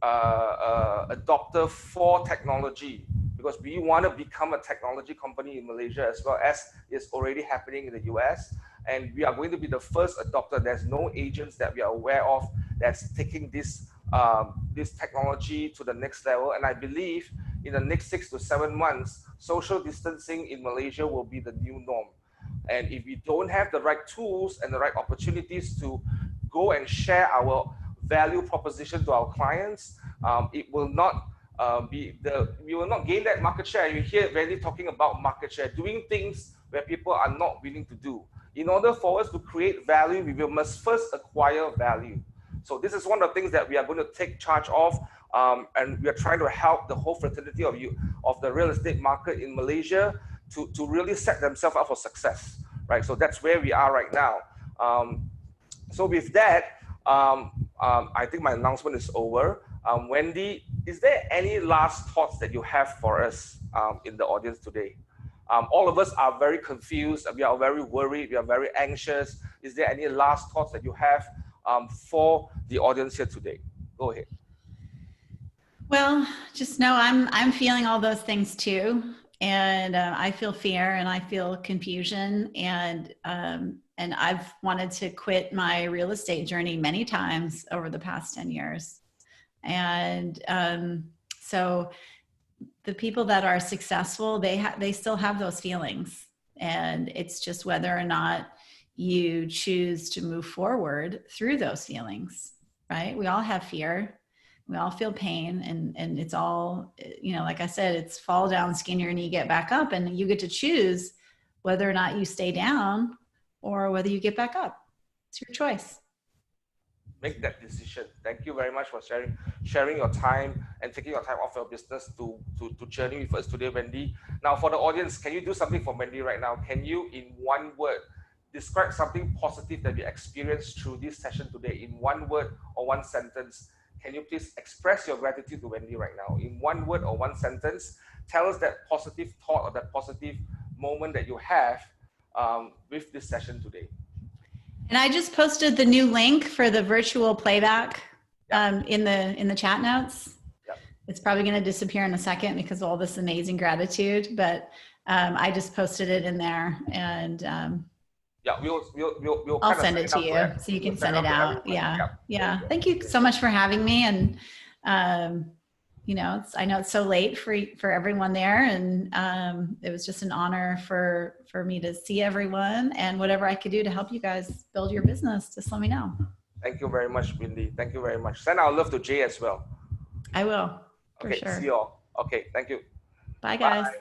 adopter for technology, because we want to become a technology company in Malaysia as well as is already happening in the US. And we are going to be the first adopter. There's no agents that we are aware of that's taking this technology to the next level. And I believe in the next 6 to 7 months, social distancing in Malaysia will be the new norm. And if we don't have the right tools and the right opportunities to go and share our value proposition to our clients, it will not we will not gain that market share. You hear Wendy talking about market share, doing things where people are not willing to do. In order for us to create value, we must first acquire value. So this is one of the things that we are going to take charge of, and we are trying to help the whole fraternity of the real estate market in Malaysia to really set themselves up for success, right? So that's where we are right now. So with that, I think my announcement is over. Wendy, is there any last thoughts that you have for us in the audience today? All of us are very confused. We are very worried. We are very anxious. Is there any last thoughts that you have for the audience here today? Go ahead. Well, just know I'm feeling all those things too, and I feel fear and I feel confusion, and I've wanted to quit my real estate journey many times over the past 10 years, and so the people that are successful, they still have those feelings, and it's just whether or not you choose to move forward through those feelings, right? We all have fear. We all feel pain, and it's all, like I said, it's fall down, skin your knee, get back up, and you get to choose whether or not you stay down or whether you get back up. It's your choice. Make that decision. Thank you very much for sharing your time and taking your time off your business to journey with us today, Wendy. Now, for the audience, can you do something for Wendy right now? Can you, in one word, describe something positive that you experienced through this session today in one word or one sentence? Can you please express your gratitude to Wendy right now in one word or one sentence? Tell us that positive thought or that positive moment that you have with this session today. And I just posted the new link for the virtual playback in the chat notes. Yep. It's probably going to disappear in a second because of all this amazing gratitude, but I just posted it in there, and yeah, we'll I'll send it to you so you can send it out. Yeah. Thank you so much for having me. And, I know it's so late for everyone there. And it was just an honor for me to see everyone, and whatever I could do to help you guys build your business, just let me know. Thank you very much, Wendy. Thank you very much. Send our love to Jay as well. I will. For okay, sure. see you all. Okay, thank you. Bye, guys. Bye.